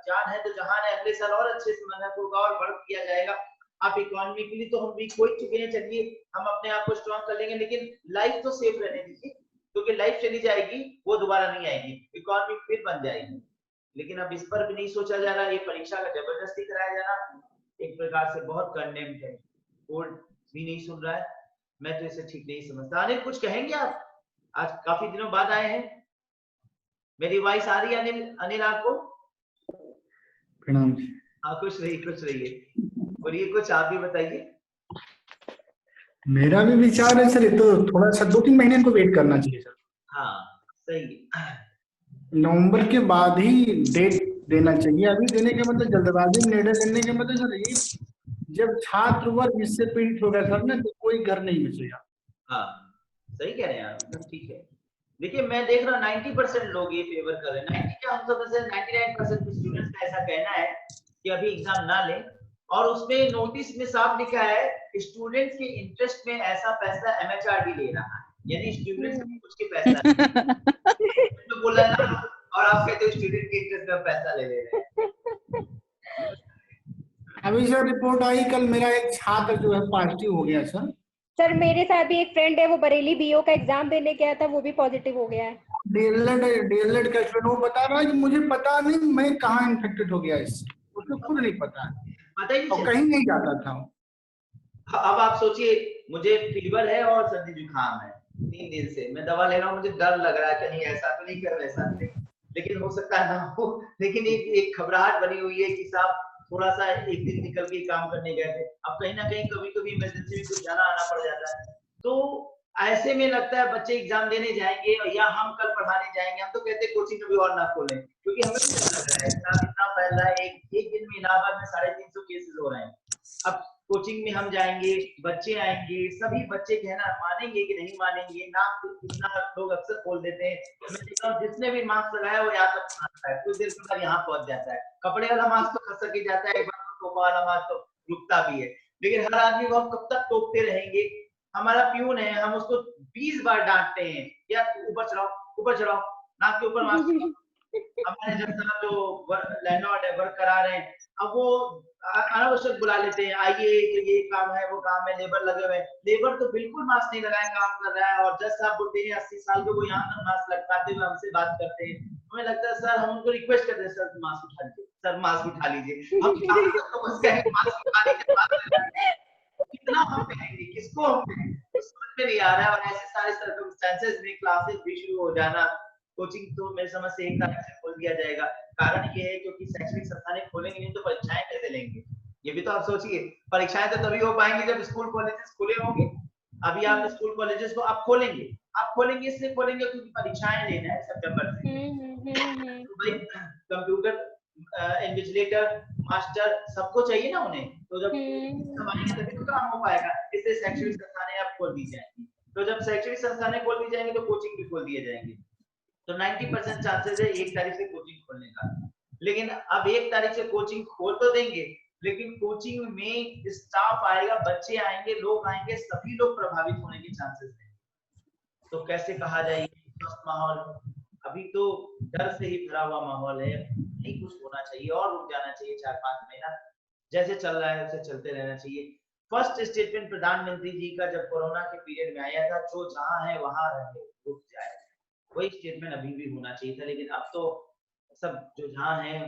जान है तो जहान है, अगले साल और अच्छे से मेहनत होगा और वर्क किया जाएगा। आप इकोनॉमी के लिए तो हम वीक हो चुके हैं, चलिए हम अपने आप को स्ट्रॉन्ग कर लेंगे, लेकिन लाइफ तो सेफ रहने दीजिए, क्योंकि लाइफ चली जाएगी वो दोबारा नहीं आएगी, इकोनॉमी फिर बन जाएगी। लेकिन अब इस पर भी नहीं सोचा जा रहा। ये परीक्षा का जबरदस्ती कराया जाना एक प्रकार से बहुत कंडेम्ड है, कोर्ट भी नहीं सुन रहा है, मैं तो इसे ठीक नहीं समझता। अनिल कुछ कहेंगे आप? आज काफी दिनों बाद आए हैं, मेरी वॉइस आ रही है अनिल आपको? प्रणाम। हाँ खुश रहिए। बोलिए कुछ आप भी बताइए। मेरा भी विचार है सर, तो थोड़ा सा 2-3 महीने को वेट करना चाहिए सर। हाँ सही है, नवंबर के बाद ही डेट देना चाहिए। अभी देने के मतलब जल्दबाजी में निर्णय लेने के मतलब सर ये, जब छात्र वर्ग इससे पीड़ित हो गया सर ना, तो कोई घर नहीं बचेगा। हाँ सही कह रहे हैं आप, एकदम ठीक है। देखिए मैं देख रहा हूँ 90% लोग ये फेवर कर रहे हैं, 90 क्या हम सब 99% स्टूडेंट्स का ऐसा कहना है कि अभी एग्जाम ना लें। और उसमें नोटिस में साफ लिखा है स्टूडेंट्स के इंटरेस्ट में ऐसा फैसला एमएचआरडी ले रहा है, यानी स्टूडेंट्स के कुछ के पैसा तो बोला ना, और आप कहते हो स्टूडेंट के इंटरेस्ट में पैसा ले रहे हैं। अभी सर रिपोर्ट आई कल, मेरा एक छात्र जो है पॉजिटिव हो गया सर। सर मेरे साथ भी एक फ्रेंड है, वो बरेली बीओ का एग्जाम देने गया था, वो भी पॉजिटिव हो गया है। डीएलएड का स्टूडेंट, वो बता रहा है कि मुझे पता नहीं मैं कहाँ इन्फेक्टेड हो गया, इससे उसको खुद नहीं पता है, पता ही नहीं और कहीं नहीं जाता था। अब आप सोचिए, मुझे फीवर है और सर्दी जुकाम है 3 दिन से, मैं दवा ले रहा हूँ, मुझे डर लग रहा है कहीं ऐसा तो नहीं कर वैसा नहीं, लेकिन हो सकता है ना हो, लेकिन एक घबराहट बनी हुई है कि साहब थोड़ा सा एक दिन निकल के काम करने गए थे, अब कहीं ना कहीं कभी कभी इमरजेंसी में कुछ जाना आना पड़ जाता है, तो ऐसे में लगता है बच्चे एग्जाम देने जाएंगे या हम कल पढ़ाने जाएंगे, हम तो कहते हैं कोचिंग कभी और ना खोलें, क्योंकि हमें भी डर लग रहा है एग्जाम इतना फैल रहा है, एक दिन में इलाहाबाद में 350 केसेस हो रहे हैं। अब कोचिंग में हम जाएंगे, बच्चे आएंगे, सभी बच्चे कहना मानेंगे कि नहीं मानेंगे ना, कितना लोग अक्सर बोल देते हैं, मैं देखता हूँ जिसने भी मास्क लगाया वो यहाँ तक पहुंचता है, कुछ देर के बाद यहाँ पहुंच जाता है, कपड़े वाला मास्क तो खस के जाता है, एक बार टोपा वाला मास्क तो रुकता भी है, लेकिन हर आदमी को हम कब तक टोकते रहेंगे। हमारा प्यून है, हम उसको 20 बार डांटते हैं, या ऊपर चढ़ाओ, नाक के ऊपर मास्क। हमारे जब जो लैंडलॉर्ड है, वर्क करा रहे हैं, अब वो अनावश्यक बुला लेते हैं, आइए ये काम है वो काम है, लेबर लगे हुए हैं, लेबर तो बिल्कुल मास्क नहीं लगाए काम कर रहा है, और जज साहब बोलते हैं 80 साल के वो यहाँ तक मास्क लगाते हुए हमसे बात करते हैं, हमें लगता है सर हम उनको रिक्वेस्ट करते हैं सर मास्क उठा लीजिए, सर मास्क उठा लीजिए, हम मास्क उठा लीजिए, कितना हम कहेंगे, किसको हम कहेंगे, समझ में नहीं आ रहा है। और ऐसे सारे सर्कमस्टेंसेस में क्लासेस भी शुरू हो जाना, कोचिंग तो मेरी समझ से 1 तारीख से खोल दिया जाएगा, कारण ये है क्योंकि शैक्षणिक संस्थान खोलेंगे नहीं तो परीक्षाएं कैसे लेंगे, ये भी तो आप सोचिए, परीक्षाएं तो तभी हो पाएंगी जब स्कूल कॉलेजेस खुले होंगे। अभी आप स्कूल कॉलेजेस को आप खोलेंगे इसलिए खोलेंगे क्योंकि परीक्षाएं लेना है सितंबर से, तो कंप्यूटर इन्विजिलेटर मास्टर सबको चाहिए ना उन्हें, तो जब तभी तो काम हो पाएगा, इसलिए शैक्षणिक संस्थानें अब खोल दी जाएंगी, तो जब शैक्षणिक संस्थानें खोल दी जाएंगी तो कोचिंग भी खोल दिए जाएंगे, तो 90% चांसेस है 1 तारीख से कोचिंग खोलने का। लेकिन अब 1 तारीख से कोचिंग खोल तो देंगे, लेकिन कोचिंग में स्टाफ आएगा, बच्चे आएंगे, लोग आएंगे, सभी लोग प्रभावित होने के चांसेस हैं, तो कैसे कहा जाए स्वस्थ माहौल, अभी तो डर से ही भरा हुआ माहौल है, नहीं कुछ होना चाहिए और रुक जाना चाहिए 4-5 महीना, जैसे चल रहा है उसे चलते रहना चाहिए। फर्स्ट स्टेटमेंट प्रधानमंत्री जी का जब कोरोना के पीरियड में आया था, जो जहां है वहां रहे, रुक जाए, वही स्टेटमेंट अभी भी होना चाहिए था, लेकिन अब तो सब जो जहां है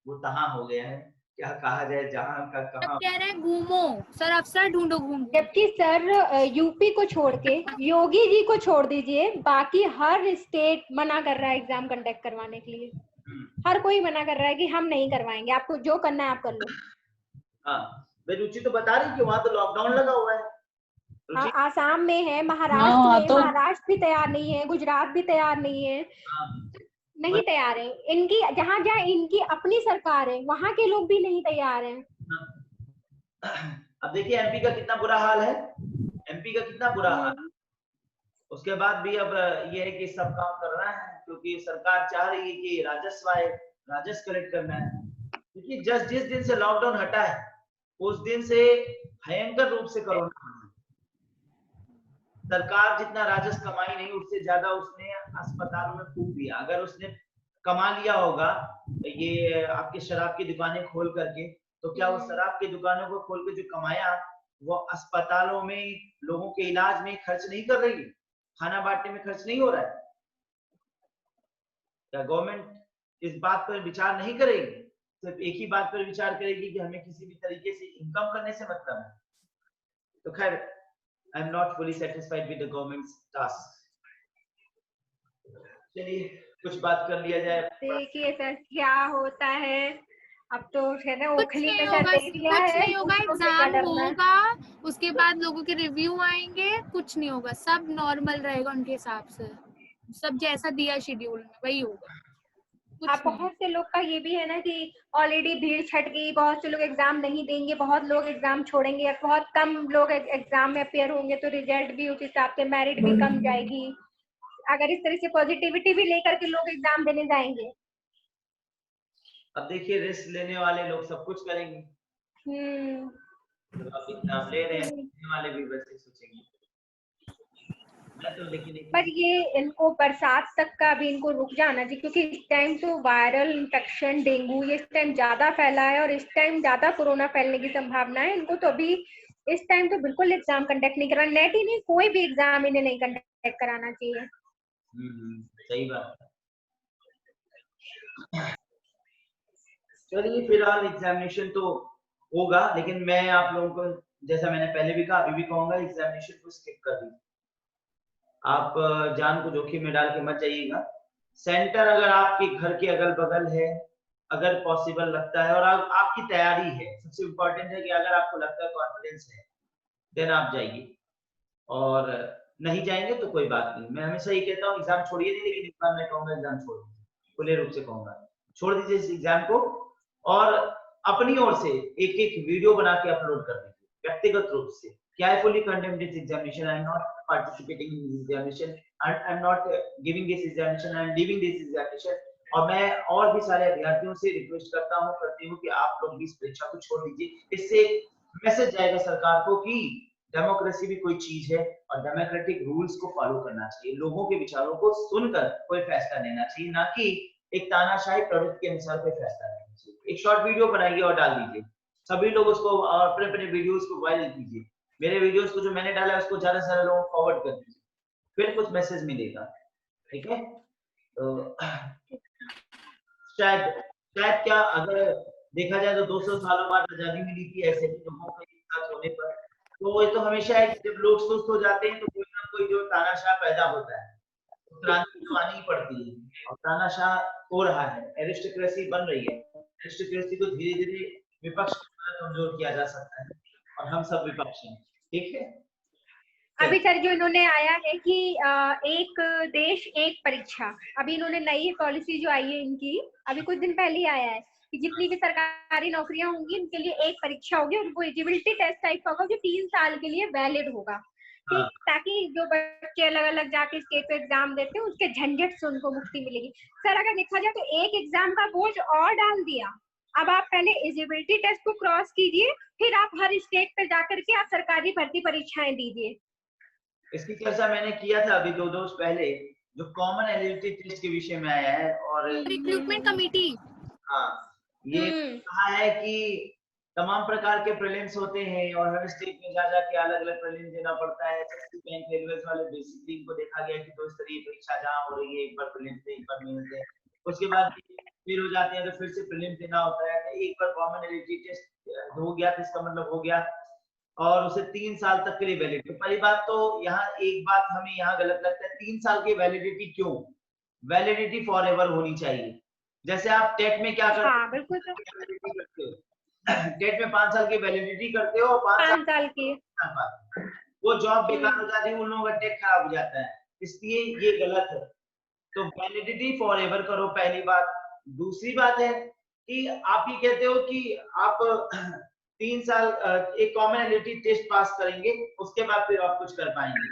वो तहां हो गया है, क्या कहा जाए, जहां का कहां कह रहे हैं घूमो सर, अफसर ढूंढो घूमो, जबकि सर यूपी को छोड़ के योगी जी को छोड़ दीजिए, बाकी हर स्टेट मना कर रहा है एग्जाम कंडक्ट करवाने के लिए, हर कोई मना कर रहा है कि हम नहीं करवाएंगे, आपको जो करना है आप कर लो। हाँ, रुचि तो बता रही कि वहां तो लॉकडाउन लगा हुआ है, आसाम में है, महाराष्ट्र में, महाराष्ट्र भी तैयार नहीं है, गुजरात भी तैयार नहीं है, नहीं तैयार है, इनकी जहाँ इनकी अपनी सरकार है वहां के लोग भी नहीं तैयार हैं। अब देखिए एमपी का कितना बुरा हाल है, एमपी का कितना बुरा हाल, उसके बाद भी अब ये है कि सब काम कर रहा है क्योंकि सरकार चाह रही है कि राजस्व आए, राजस्व कलेक्ट करना है, क्योंकि जिस दिन से लॉकडाउन हटा है उस दिन से भयंकर रूप से कोरोना, सरकार जितना राजस्व कमाई नहीं उससे ज्यादा उसने अस्पतालों में फूंक दिया, अगर उसने कमा लिया होगा ये आपके शराब की दुकानें खोल करके, तो क्या वो शराब की दुकानों को खोल के जो कमाया वो अस्पतालों में लोगों के इलाज में खर्च नहीं कर रही है, खाना बांटने में खर्च नहीं हो रहा है, क्या गवर्नमेंट इस बात पर विचार नहीं करेगी, सिर्फ एक ही बात पर विचार करेगी कि हमें किसी भी तरीके से इनकम करने से मतलब है। तो खैर I am not fully satisfied with the governments task. चलिए कुछ बात कर लिया जाए। देखिए सर क्या होता है, अब तो है ना ओखली में सर देख लिया कुछ है, नहीं होगा, एग्जाम होगा उसके बाद लोगों के रिव्यू आएंगे, कुछ नहीं होगा, सब नॉर्मल रहेगा उनके हिसाब से, सब जैसा दिया शेड्यूल में वही होगा। आप बहुत से लोग का ये भी है ना कि ऑलरेडी भीड़ छट गई, बहुत से लोग एग्जाम नहीं देंगे, बहुत लोग एग्जाम छोड़ेंगे, बहुत कम लोग एग्जाम में अपेयर होंगे, तो रिजल्ट भी उस हिसाब से मेरिट भी कम जाएगी, अगर इस तरह से पॉजिटिविटी भी लेकर के लोग एग्जाम देने जाएंगे। अब देखिए रिस्क लेने वाले लोग सब कुछ करेंगे, तो अब एग्जाम ले रहे हैं वाले भी वैसे सोचेंगे। तो लेकिन पर ये इनको बरसात तक का भी इनको रुक जाना चाहिए, क्योंकि इस टाइम तो वायरल इन्फेक्शन डेंगू ये इस टाइम ज्यादा फैला है और इस टाइम ज्यादा कोरोना फैलने की संभावना है, इनको तो अभी इस टाइम तो बिल्कुल एग्जाम कंडक्ट नहीं कराना, नेट ही नहीं कोई भी एग्जाम इन्हें नहीं कंडक्ट कराना चाहिए। सही बात है। चलिए फिलहाल एग्जामिनेशन तो होगा, लेकिन मैं आप लोगों को जैसा मैंने पहले भी कहा अभी भी कहूंगा एग्जामिनेशन को स्किप कर दीजिए, आप जान को जोखिम में डाल के मत जाइएगा। सेंटर अगर आपके घर के अगल बगल है, अगर पॉसिबल लगता है और आपकी तैयारी है, सबसे इम्पोर्टेंट है कि अगर आपको लगता है कॉन्फिडेंस है देन आप जाइए, और नहीं जाएंगे तो कोई बात नहीं। मैं हमेशा ये कहता हूँ एग्जाम छोड़िए नहीं, लेकिन इस बार मैं कहूँगा एग्जाम छोड़ दीजिए, खुले रूप से कहूँगा छोड़ दीजिए इस एग्जाम को, और अपनी ओर से एक एक वीडियो बना के अपलोड कर दीजिए व्यक्तिगत रूप से कि I fully condemn this examination, I am not participating in this examination, I am not giving this examination, I am leaving this examination। और मैं और भी सारे अभ्यर्थियों से रिक्वेस्ट करती हूँ कि आप लोग भी इस परीक्षा को छोड़ दीजिए। इससे मैसेज जाएगा सरकार को कि डेमोक्रेसी भी कोई चीज है और डेमोक्रेटिक रूल्स को फॉलो करना चाहिए, लोगों के विचारों को सुनकर कोई फैसला लेना चाहिए, ना कि एक तानाशाही प्रवृत्ति के अनुसार कोई फैसला लेना चाहिए। एक शॉर्ट वीडियो बनाइए और डाल दीजिए, सभी लोग उसको अपने अपने वीडियोस को वायरल कीजिए, मेरे वीडियोस को जो मैंने डाला है उसको ज्यादा से ज्यादा लोगों को फॉरवर्ड कर दीजिए, फिर कुछ मैसेज मिलेगा। ठीक है, तो शायद क्या अगर देखा जाए तो 200 सालों बाद आजादी मिली थी ऐसे ही लोगों के साथ होने पर, तो ये तो हमेशा है कि जब लोग सुस्त हो जाते हैं तो कोई ना कोई जो तानाशाह पैदा होता है, तो क्रांति तो आनी ही पड़ती है, और तानाशाह हो रहा है, एरिस्टोक्रेसी बन रही है। एरिस्टोक्रेसी को धीरे धीरे विपक्ष द्वारा कमजोर किया जा सकता है, और हम सब विपक्ष हैं। ठीक है, अभी सर जो इन्होंने आया है कि एक देश एक परीक्षा, अभी इन्होंने नई पॉलिसी जो आई है इनकी, अभी कुछ दिन पहले ही आया है कि जितनी भी सरकारी नौकरियां होंगी उनके लिए एक परीक्षा होगी, और वो एलिजिबिलिटी टेस्ट टाइप का होगा जो 3 साल के लिए वैलिड होगा, ठीक, ताकि जो बच्चे अलग अलग जाके स्टेट पे एग्जाम देते हैं उसके झंझट से उनको मुक्ति मिलेगी। सर अगर देखा जाए तो एक एग्जाम का बोझ और डाल दिया, अब आप पहले एलिजिबिलिटी टेस्ट को क्रॉस कीजिए, फिर आप हर स्टेट पे जाकर के आप सरकारी भर्ती परीक्षाएं दीजिए। इसकी चर्चा मैंने किया था अभी 2 दोस्त पहले, जो कॉमन एलिजिबिलिटी टेस्ट के विषय में आया है, और रिक्रूटमेंट कमेटी, हाँ, ये कहा है कि तमाम प्रकार के प्रीलिम्स होते हैं और हर स्टेट में जा जाके अलग अलग प्रीलिम्स देना पड़ता है। बैंक रेलवेज वाले बेसिकली को देखा गया कि 2 स्तरीय परीक्षा जहाँ हो रही है, एक बार प्रीलिम्स दे, एक बार मेंस दे, उसके बाद फिर हो जाते हैं तो फिर से प्रीलिम्स देना होता है। तो एक बार कॉमन एलिजिबिलिटी टेस्ट हो गया तो इसका मतलब हो गया, और उसे 3 साल तक के लिए वैलिड। तो पहली बात तो यहाँ एक बात हमें यहाँ गलत लगता है, 3 साल की वैलिडिटी क्यों? वैलिडिटी फॉर एवर होनी चाहिए। जैसे आप टेट में क्या करते हाँ, बिल्कुल हो, टेट में 5 साल की वैलिडिटी करते हो, 5 साल की वो जॉब बेकार हो जाती है, उन लोगों का टेट खराब हो जाता है, इसलिए ये गलत है। तो वैलिडिटी फॉर एवर करो, पहली बात। दूसरी बात है कि आप ये कहते हो कि आप 3 साल एक कॉमन एलिजिबिलिटी टेस्ट पास करेंगे, उसके बाद फिर आप कुछ कर पाएंगे।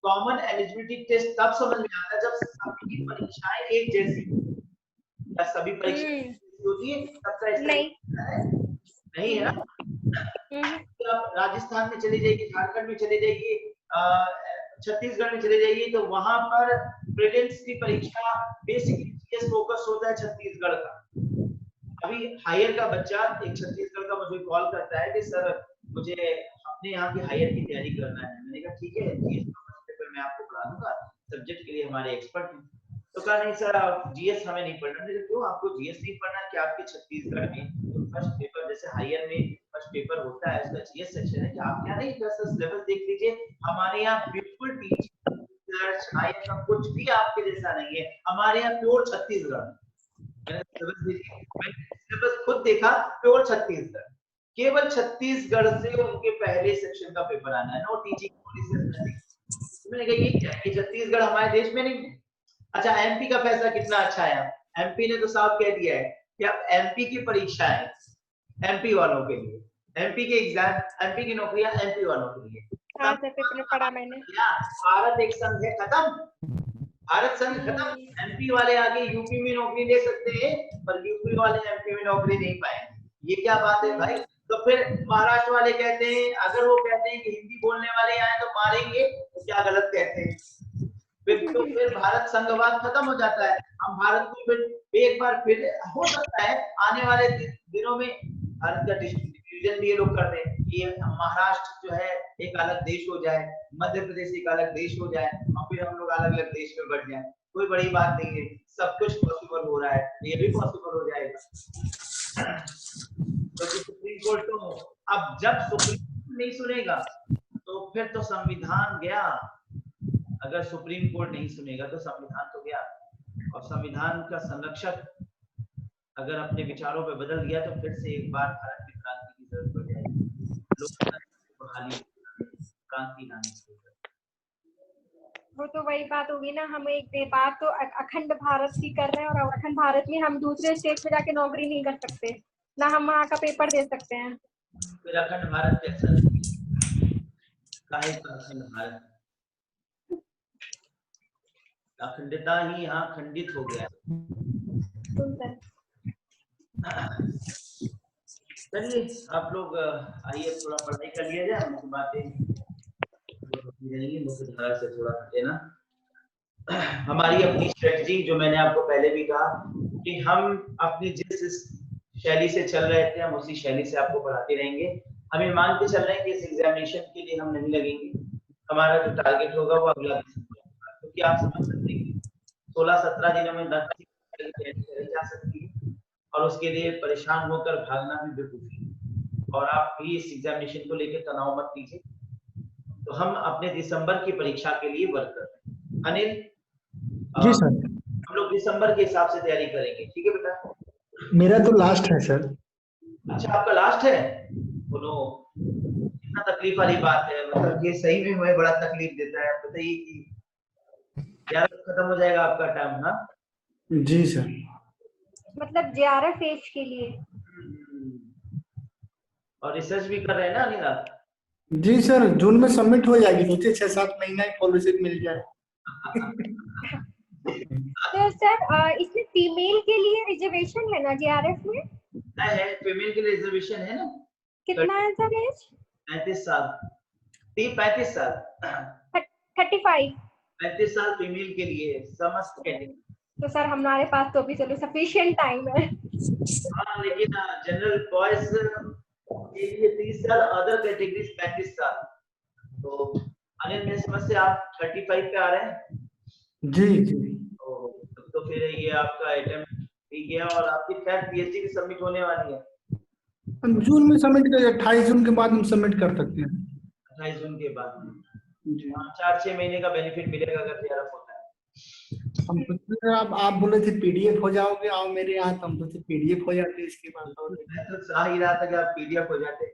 कॉमन एलिजिबिलिटी टेस्ट तब समझ में आता है जब सभी परीक्षाएं एक जैसी, या सभी परीक्षाएं होती है तब का नहीं है ना। तो आप राजस्थान में चले जाइए, झारखंड में चले जाइए, छत्तीसगढ़ में चले जाइए, तो वहां पर प्रीलिम्स की परीक्षा बेसिकली जीएस फोकस होता है छत्तीसगढ़ का। अभी हायर का बच्चा एक छत्तीसगढ़ का मुझे कॉल करता है कि सर मुझे अपने यहाँ की हायर की तैयारी करना है। मैंने कहा ठीक है, जीएस पेपर मैं आपको पढ़ा दूंगा, सब्जेक्ट के लिए हमारे एक्सपर्ट हैं। तो कहा नहीं सर जीएस हमें नहीं पढ़ना। क्यों आपको जीएस नहीं पढ़ना? कि आपके छत्तीसगढ़ में फर्स्ट पेपर जैसे हायर में फर्स्ट पेपर होता है उसका जीएस सेक्शन है, कि आप क्या नहीं सिलेबस देख लीजिए, हमारे यहाँ बिल्कुल हायर का कुछ भी आपके जैसा नहीं है, हमारे यहाँ प्योर छत्तीसगढ़। सिलेबस खुद देखा, प्योर छत्तीसगढ़, केवल छत्तीसगढ़ से उनके पहले सेक्शन का पेपर आना है, नो टीचिंग पॉलिसी। मैंने कहा ये क्या है, छत्तीसगढ़ हमारे देश में नहीं। अच्छा, एमपी का फैसला कितना अच्छा है, एमपी ने तो साफ कह दिया है कि अब एमपी की परीक्षा है एमपी वालों के लिए, एमपी के एग्जाम, एमपी की नौकरियां एमपी वालों के लिए। पढ़ा मैंने, भारत एक संघ है, खत्म, भारत संघ खत्म। एमपी वाले आगे यूपी में नौकरी ले सकते हैं, पर यूपी वाले एमपी में नौकरी नहीं पाएंगे। ये क्या बात है भाई? तो फिर महाराष्ट्र वाले कहते हैं, अगर वो कहते हैं कि हिंदी बोलने वाले आए तो मारेंगे, तो क्या गलत कहते हैं? फिर भारत संघवाद खत्म हो जाता है। हम भारत को फिर एक बार फिर हो सकता है आने वाले दिनों में भारत का डिवीजन भी ये लोग करते हैं, ये महाराष्ट्र जो है एक अलग देश हो जाए, मध्य प्रदेश एक अलग देश हो जाए, और फिर हम लोग अलग अलग देश में बढ़ जाए। कोई बड़ी बात नहीं है, सब कुछ पॉसिबल हो रहा है, ये भी पॉसिबल हो जाएगा। तो सुप्रीम कोर्ट तो अब जब सुप्रीम कोर्ट नहीं सुनेगा तो फिर तो संविधान गया। अगर सुप्रीम कोर्ट नहीं सुनेगा तो संविधान तो गया, और संविधान का संरक्षक अगर अपने विचारों पे बदल दिया तो फिर से एक बार भारत में क्रांति की जरूरत पड़ जाएगी, लोकतंत्र की बहाली, क्रांति लाने की। वो तो वही बात होगी ना, हम एक बात तो अखंड भारत की कर रहे हैं, और अखंड भारत में हम दूसरे स्टेट में जाके नौकरी नहीं कर सकते, ना हम वहाँ का पेपर दे सकते हैं। फिर अखंड भारत कैसा, काहे का अखंड भारत, अखंडता ही यहाँ खंडित हो गया। चलिए आप लोग आइए थोड़ा पढ़ाई कर लिया जाए, मुख्य बातें मुख्य धारा से थोड़ा हटे ना। हमारी अपनी स्ट्रेटजी, जो मैंने आपको पहले भी कहा कि हम अपनी जिस शैली से चल रहे थे हम उसी शैली से आपको पढ़ाते रहेंगे। हमें मान के चल रहे हैं कि इस एग्जामिनेशन के लिए हम नहीं लगेंगे, हमारा जो टारगेट होगा वो अगला क्योंकि आप समझ सकते हैं 16-17 दिनों में 10 जा सकती है और उसके लिए परेशान होकर भागना भी बेवकूफी है, और आप भी इस एग्जामिनेशन को लेकर तनाव मत लीजिए। तो हम अपने दिसंबर की परीक्षा के लिए वर्क कर रहे हैं। अनिल जी सर, हम लोग दिसंबर के हिसाब से तैयारी करेंगे, ठीक है बेटा? मेरा तो लास्ट है सर। अच्छा आपका लास्ट है, बोलो कितना तकलीफ वाली बात है, मतलब ये सही में हमें बड़ा तकलीफ देता है। बताइए कि यार खत्म हो जाएगा आपका टाइम ना? जी सर। मतलब JRF फेज के लिए। और रिसर्च भी कर रहे हैं ना अनिल? जी सर, जून में सबमिट हो जाएगी, सोचिए 6-7 महीना फॉलोशिप मिल जाए। तो सर इसमें फीमेल के लिए रिजर्वेशन है ना JRF में? है, फीमेल के लिए रिजर्वेशन है ना। कितना है सर एज? 35 साल, 35 साल 35 साल फीमेल के लिए समस्त कैटेगरी। तो सर हमारे पास तो अभी चलो सफिशिएंट टाइम है। हाँ लेकिन जनरल बॉयज के लिए 30 साल, अदर कैटेगरीज 35 साल। तो अनिल मेरे समझ से आप 35 पे आ रहे हैं? जी जी। तो फिर ये आपका अटेम्प्ट ठीक है, और आपकी खैर PhD भी सबमिट होने वाली है। जून में सबमिट कर, 28 जून के बाद हम सबमिट कर सकते हैं। 28 जून के बाद 4-6 महीने का बेनिफिट मिलेगा अगर JRF होता है। हम आप बोले थे PDF हो जाओगे, आओ मेरे यहाँ, तो हम तो PDF हो जाते इसके बाद। मैं तो चाह ही रहा था कि आप PDF हो जाते।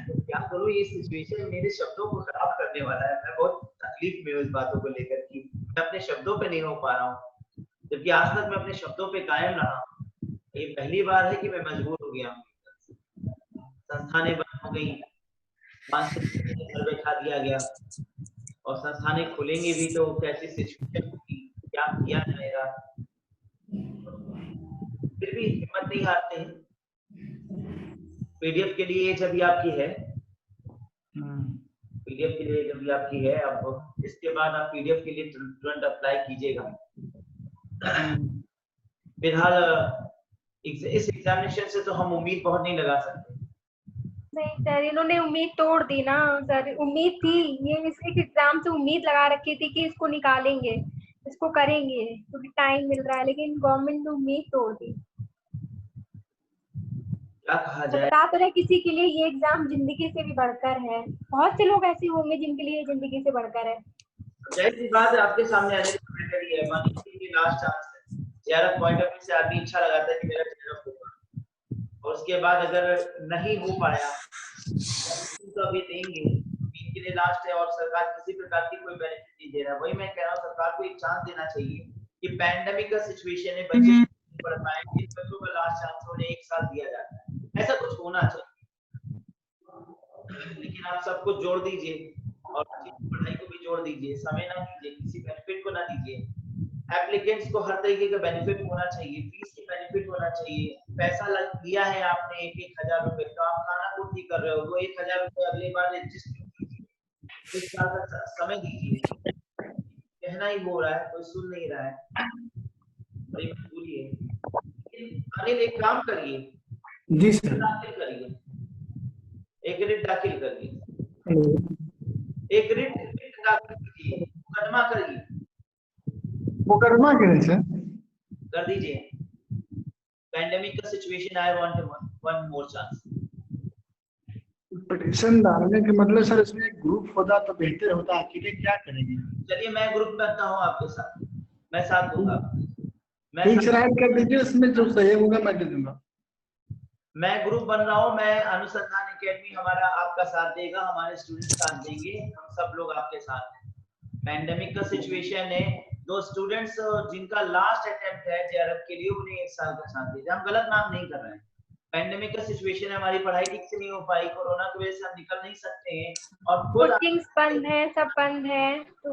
तो क्या करूं, ये सिचुएशन मेरे शब्दों को खराब करने वाला है। मैं बहुत तकलीफ में हूं इस बातों को लेकर कि मैं अपने शब्दों पे नहीं हो पा रहा हूँ, जबकि आज तक मैं अपने शब्दों पे कायम रहा हूँ। ये पहली बार है कि मैं मजबूर हो गया हूँ। संस्थानें बंद हो गई, घर बैठा दिया गया, और संस्थानें खुलेंगे भी तो कैसी सिचुएशन होगी, क्या किया जाएगा। फिर भी हिम्मत नहीं हारते हैं। PDF के लिए एज अभी आपकी है, PDF के लिए एज अभी आपकी है। अब इसके बाद आप PDF के लिए तुरंत अप्लाई कीजिएगा। फिलहाल इस एग्जामिनेशन से तो हम उम्मीद बहुत नहीं लगा सकते। नहीं सर, इन्होंने उम्मीद तोड़ दी ना सर। उम्मीद थी, ये इस एग्जाम से उम्मीद लगा रखी थी कि इसको निकालेंगे, इसको करेंगे क्योंकि टाइम मिल रहा है, लेकिन गवर्नमेंट ने उम्मीद तोड़ दी। क्या कहा जाए, बता तो रहे किसी के लिए ये एग्जाम जिंदगी से भी बढ़कर है। बहुत से लोग ऐसे होंगे जिनके लिए जिंदगी से बढ़कर है। जाहिर सी बात है आपके सामने आने की है, मान लीजिए लास्ट चांस है। JRF पॉइंट ऑफ व्यू से आदमी इच्छा लगाता है कि मेरा JRF होगा, और उसके बाद अगर नहीं हो पाया तो अभी देंगे, इनके लिए लास्ट है, और सरकार किसी प्रकार की कोई बेनिफिट नहीं दे रहा है। वही मैं कह रहा हूँ, सरकार को एक चांस देना चाहिए कि पैंडेमिक का सिचुएशन है, बच्चे पढ़ पाएंगे, बच्चों का लास्ट चांस उन्हें 1 साल दिया जाता है, ऐसा कुछ होना चाहिए। लेकिन आप सबको जोड़ दीजिए और पढ़ाई को भी जोड़ दीजिए, समय ना दीजिए, किसी बेनिफिट को ना दीजिए। एप्लीकेंट्स को हर तरीके का बेनिफिट होना चाहिए, फीस की बेनिफिट होना चाहिए। पैसा दिया है आपने 1,000 रुपए, तो आप खाना पूर्ति कर रहे हो, वो 1,000 रुपए अगली बार एडजस्ट कीजिए, कुछ समय दीजिए। कहना ही हो रहा है, कोई सुन नहीं रहा है, बड़ी मजबूरी है। अनिल एक काम करिए, जी सर, दाखिल करिए, एक रिट दाखिल करिए, एक रिट दाखिल कीजिए, मुकदमा करिए, मुकदमा करें सर, कर दीजिए। पैंडेमिक का सिचुएशन आया, वन मोर चांस। पिटीशन डालने के मतलब सर इसमें ग्रुप होता तो बेहतर होता, अकेले क्या करेंगे? चलिए मैं ग्रुप करता हूँ आपके साथ, मैं साथ दूंगा, मैं ऐड कर दीजिए, उसमें जो सही होगा मैं दे दूंगा। मैं ग्रुप बन रहा हूँ, मैं अनुसंधान एकेडमी हमारा आपका साथ देगा, हमारे स्टूडेंट साथ देंगे, हम सब लोग आपके साथ हैं। पैंडेमिक का सिचुएशन है, दो स्टूडेंट्स जिनका लास्ट अटेम्प्ट है जेआरएफ के लिए, उन्हें 1 साल का साथ दीजिए। हम गलत नाम नहीं कर रहे हैं, पैंडेमिक का सिचुएशन है, हमारी पढ़ाई ठीक से नहीं हो पाई, कोरोना की वजह से हम निकल नहीं सकते हैं और कोचिंग्स बंद है, सब बंद है, तो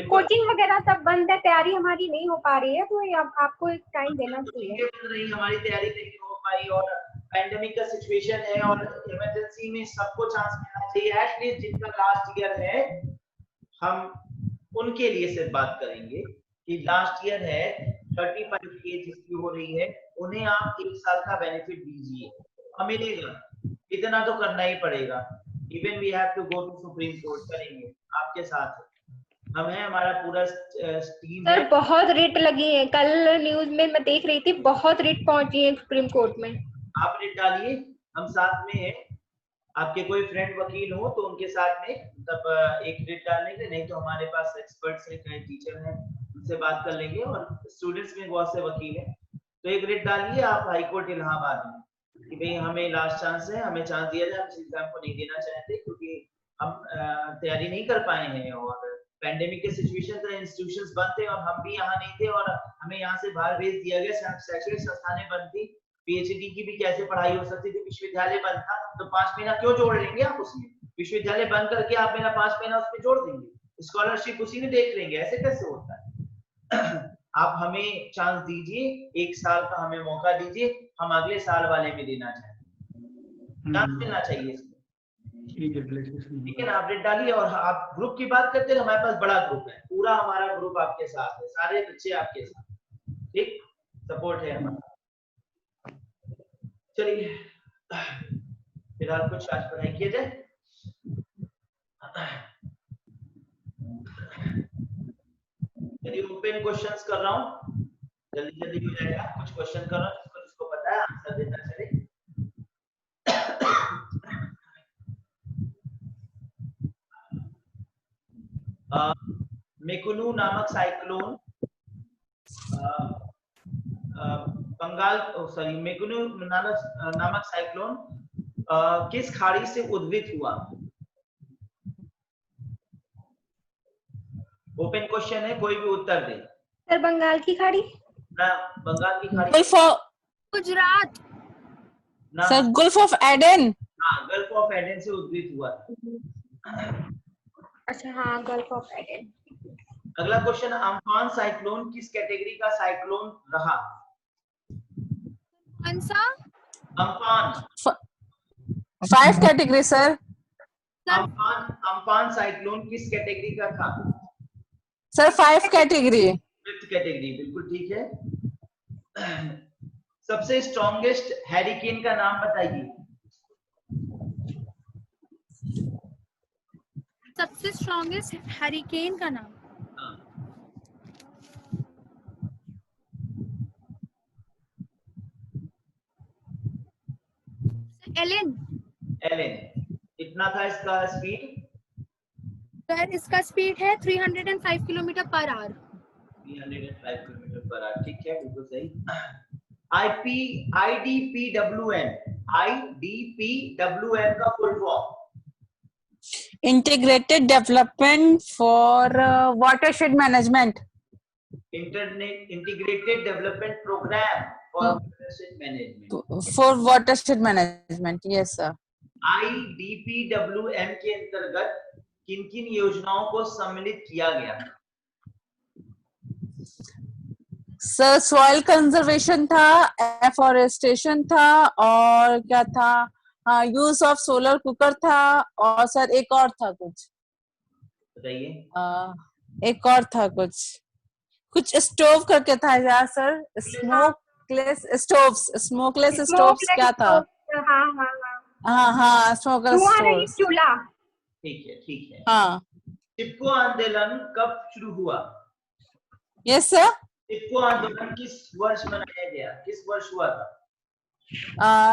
कोचिंग वगैरह सब बंद है, तैयारी हमारी नहीं हो पा रही है, तो आपको एक टाइम देना चाहिए। हमारी तैयारी नहीं हो पाई और पैंडेमिक का सिचुएशन है और इमरजेंसी में सबको चांस मिलना चाहिए। एटलीस्ट जिनका लास्ट ईयर है, हम उनके लिए सिर्फ बात करेंगे कि लास्ट ईयर है, 35 एज जिसकी हो रही है, उन्हें आप 1 साल का बेनिफिट दीजिए, हमें मिलेगा, इतना तो करना ही पड़ेगा। Even we have to go to supreme court, करेंगे आपके साथ, हम हैं, हमारा पूरा टीम सर है। बहुत रेट लगी है, कल न्यूज में मैं देख रही थी, बहुत रेट पहुंची है सुप्रीम कोर्ट में। आप रेट डालिए, हम साथ में हैं, आपके कोई फ्रेंड वकील हो तो उनके साथ में तब एक रेट डाल लेंगे, नहीं तो हमारे पास एक्सपर्ट्स हैं, कई टीचर हैं, उनसे बात कर लेंगे और स्टूडेंट्स में बहुत से वकील हैं, तो एक रेट डालिए आप हाई कोर्ट इलाहाबाद में कि भाई हमें लास्ट चांस है, हमें चांस दिया जाए, हम इस एग्जाम को नहीं देना चाहते क्योंकि हम तैयारी नहीं कर पाए हैं और पैंडेमिक के सिचुएशन से इंस्टीट्यूशंस बंद थे और हम भी यहाँ नहीं थे और हमें यहाँ से बाहर भेज दिया गया, शैक्षणिक संस्थानें बंद थी, पीएचडी की भी कैसे पढ़ाई हो सकती थी, विश्वविद्यालय बंद था, तो 5 महीना क्यों जोड़ लेंगे आप उसमें? विश्वविद्यालय बंद करके आप मेरा 5 महीना उसमें जोड़ देंगे, स्कॉलरशिप उसी में देख लेंगे, ऐसे कैसे होता है? आप हमें चांस दीजिए, 1 साल का हमें मौका दीजिए, हम अगले साल वाले में देना चाहते हैं, चांस मिलना चाहिए इसमें। ठीक है ना, आप रेट डालिए और आप ग्रुप की बात करते हैं, हमारे पास बड़ा ग्रुप है, पूरा हमारा ग्रुप आपके साथ है, सारे बच्चे आपके साथ, ठीक, सपोर्ट है हमारा। चलिए फिलहाल कुछ आज पढ़ाई किया जाए। चलिए ओपन क्वेश्चंस कर रहा हूँ, जल्दी जल्दी हो जाएगा, कुछ क्वेश्चन कर रहा हूँ, जिसको पता है आंसर देना चले। मेकुनु नामक साइक्लोन बंगाल, सॉरी, मेकुनु नामक साइक्लोन किस खाड़ी से उद्भूत हुआ? ओपन क्वेश्चन है, कोई भी उत्तर दे। सर बंगाल की खाड़ी ना, बंगाल की खाड़ी, गुजरात ना सर, गल्फ ऑफ एडन। हाँ, गल्फ ऑफ एडन से उद्भूत हुआ। अच्छा हाँ, गल्फ ऑफ एडन। अगला क्वेश्चन, अम्फान साइक्लोन किस कैटेगरी का साइक्लोन रहा? कौन सा? Amphan 5 category sir. Amphan cyclone किस कैटेगरी का था? Sir 5 category. 5th कैटेगरी, बिल्कुल ठीक है। सबसे स्ट्रॉन्गेस्ट हैरिकेन का नाम बताइए। सबसे स्ट्रॉन्गेस्ट हैरिकेन का नाम? एलेन। एलेन, कितना था इसका स्पीड? सर इसका स्पीड है 305 kilometre per hour. 305 kilometre per hour, ठीक है, बिल्कुल सही। आईडीपीडब्ल्यूएम का full form? Integrated development for watershed management. Integrated development programme for watershed management. For watershed management, yes sir. IDPWM के अंतर्गत किन किन योजनाओं को सम्मिलित किया गया? सर सॉइल कंजर्वेशन था, एफॉरेस्टेशन था, और क्या था, हाँ, यूज ऑफ सोलर कुकर था, और सर एक और था कुछ, बताइए। एक और था कुछ स्टोव करके था यार सर, स्मोकलेस स्टोव्स क्या था? हाँ स्मोकलेस स्टोव्स। चूल्हा। ठीक है। हाँ। चिपको आंदोलन कब शुरू हुआ? Yes sir. चिपको आंदोलन किस वर्ष मनाया गया, किस वर्ष हुआ था?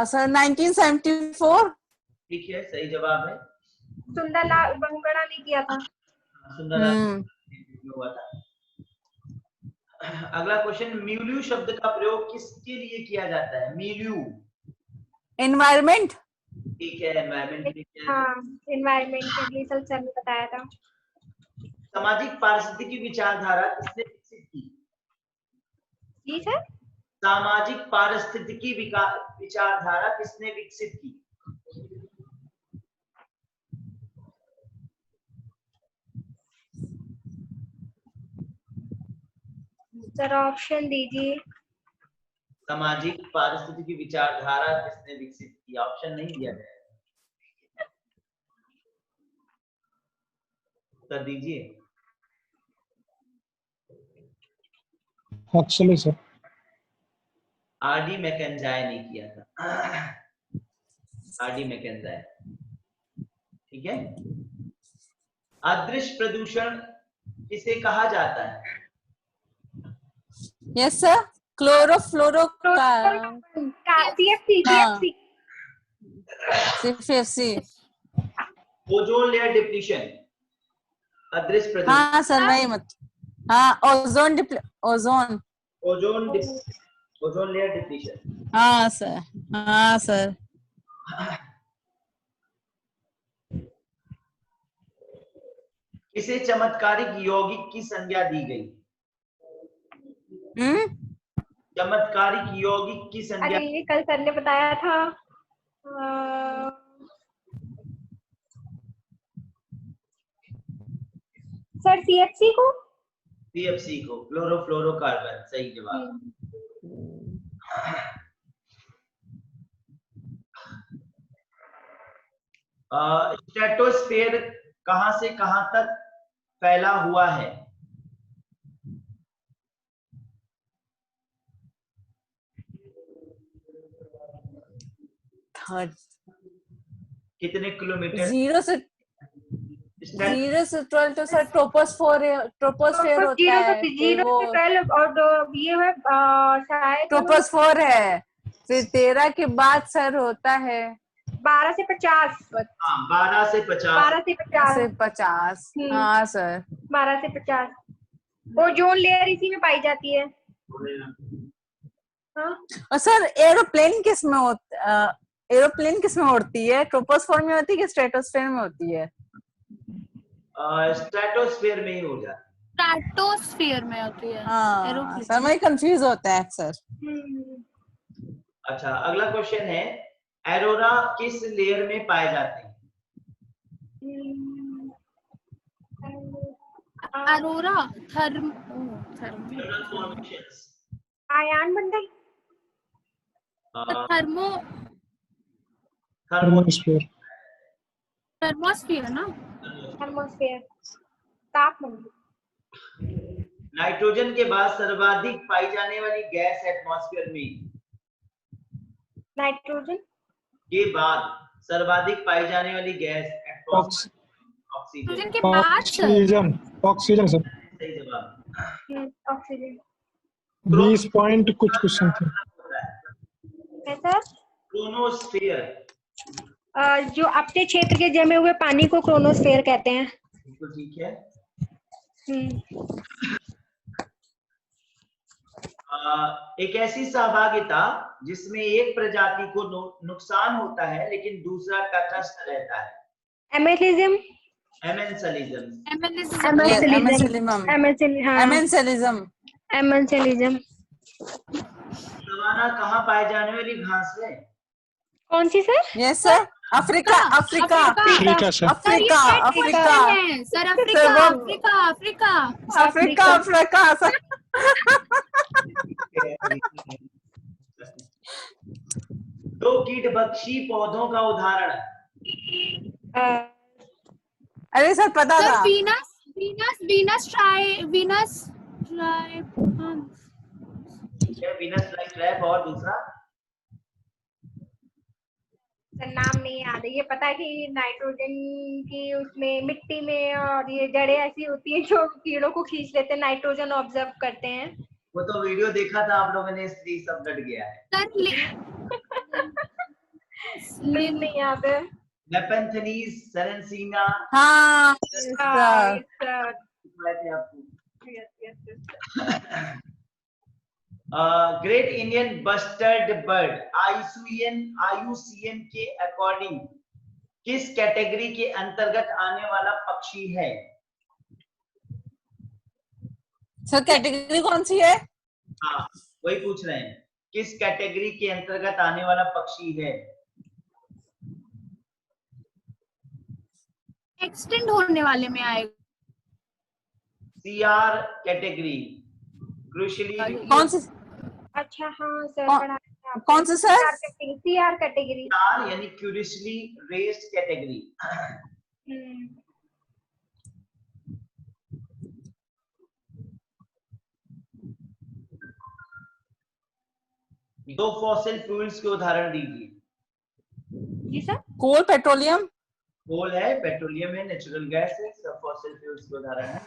सर 1974। ठीक है, सही जवाब है। सुंदरलाल बहुगुणा ने किया था। सुंदरलाल हुआ था। अगला क्वेश्चन, मिल्यू शब्द का प्रयोग किसके लिए किया जाता है? Milieu environment. ठीक है, एनवायरमेंट के लिए। हाँ, एनवायरमेंट के लिए सर ने बताया था। सामाजिक पारिस्थितिकी विचारधारा किसने विकसित की? जी सर। सामाजिक पारिस्थितिकी विचारधारा किसने विकसित की? सर ऑप्शन दीजिए। सामाजिक पारिस्थितिकी विचारधारा किसने विकसित की? ऑप्शन नहीं दिया गया है, उत्तर दीजिए। एक्चुअली सर आरडी मैकेंजाय ने किया था, आरडी मैकेंजाय। ठीक है। अदृश्य प्रदूषण किसे कहा जाता है? Yes sir, chlorofluoro CFC. Ozone layer depletion, अदृश्य प्रदूषण। हाँ सर, वही मत। हाँ, ओजोन ओजोन लेयर डिप्लीशन। हाँ सर, हाँ सर। किसे चमत्कारिक यौगिक की संज्ञा दी गई? चमत्कारिक यौगिक की संज्ञा। अरे ये कल सर ने बताया था। सर सीएफसी को। सीएफसी को, क्लोरोफ्लोरोकार्बन, सही जवाब। स्ट्रेटोस्फेयर कहां से कहां तक फैला हुआ है? कितने किलोमीटर? 0 से 12 तो सर ट्रोपोस्फेयर होता है। 0 से 12 और ये है शायद ट्रोपोस्फेयर है। फिर 13 के बाद सर होता है 12 से 50। हाँ, 12 से 50। हाँ सर, 12 से 50। ओजोन लेयर इसी में पाई जाती है। हाँ? और सर एरोप्लेन किस में उड़ती है? ट्रोपोस्फेयर में होती है कि स्ट्रेटोस्फेयर में होती है? स्ट्रेटोस्फेयर में ही हो जाती है। स्ट्रेटोस्फेयर में होती है। हाँ सर, मैं कंफ्यूज होता है अक्सर। अच्छा, अगला क्वेश्चन है, एरोरा किस लेयर में पाए जाते हैं? अरोरा आयन मंडल। थर्मोस्फीयर ना? थर्मोस्फीयर, तापमंडल। नाइट्रोजन के बाद सर्वाधिक पाई जाने वाली गैस एटमॉस्फेयर में? नाइट्रोजन के बाद सर्वाधिक पाई जाने वाली गैस ऑक्सीजन के बाद ऑक्सीजन सर। सही जवाब। ऑक्सीजन। 20 पॉइंट कुछ क्वेश्चन थे। क्रोनोस्फीयर, जो अपने क्षेत्र के जमे हुए पानी को क्रोनोस्फीयर कहते हैं। बिल्कुल ठीक है। एक ऐसी सहभागिता जिसमें एक प्रजाति को नुकसान होता है लेकिन दूसरा तटस्थ रहता है? एमेंसलिज्म। सवाना कहाँ पाए जाने वाली घास है? कौन सी sir? Yes sir, Africa sir, Africa sir. दो कीटभक्षी पौधों का उदाहरण। अरे सर पता था। वीनस फ्लाईट्रैप और दूसरा नाम नहीं याद है। ये पता है कि नाइट्रोजन की उसमें मिट्टी में और ये जड़ें ऐसी होती है जो कीड़ों को खींच लेते हैं, नाइट्रोजन ऑब्जर्व करते हैं। वो तो वीडियो देखा था आप लोगों ने, इसलिए सब डट गया है। नहीं याद है। नेपेंथेलीज, सेरेंसीना। हाँ आपको great Indian bustard bird IUCN के अकॉर्डिंग किस कैटेगरी के अंतर्गत आने वाला पक्षी है? सर कैटेगरी कौन सी है? हाँ वही पूछ रहे हैं, किस कैटेगरी के अंतर्गत आने वाला पक्षी है? एक्सटेंड होने वाले में आएगा। CR category, crucially. कौन सी? अच्छा हाँ सर, पढ़ा है कौन सा सर? CR कैटेगरी, यानी क्यूरियसली रेस्ड कैटेगरी। दो फॉसिल फ्यूल्स के उदाहरण दीजिए। जी सर। कोल, पेट्रोलियम। कोल है, पेट्रोलियम है, नेचुरल गैस है, सब फॉसिल फ्यूल्स के उदाहरण है।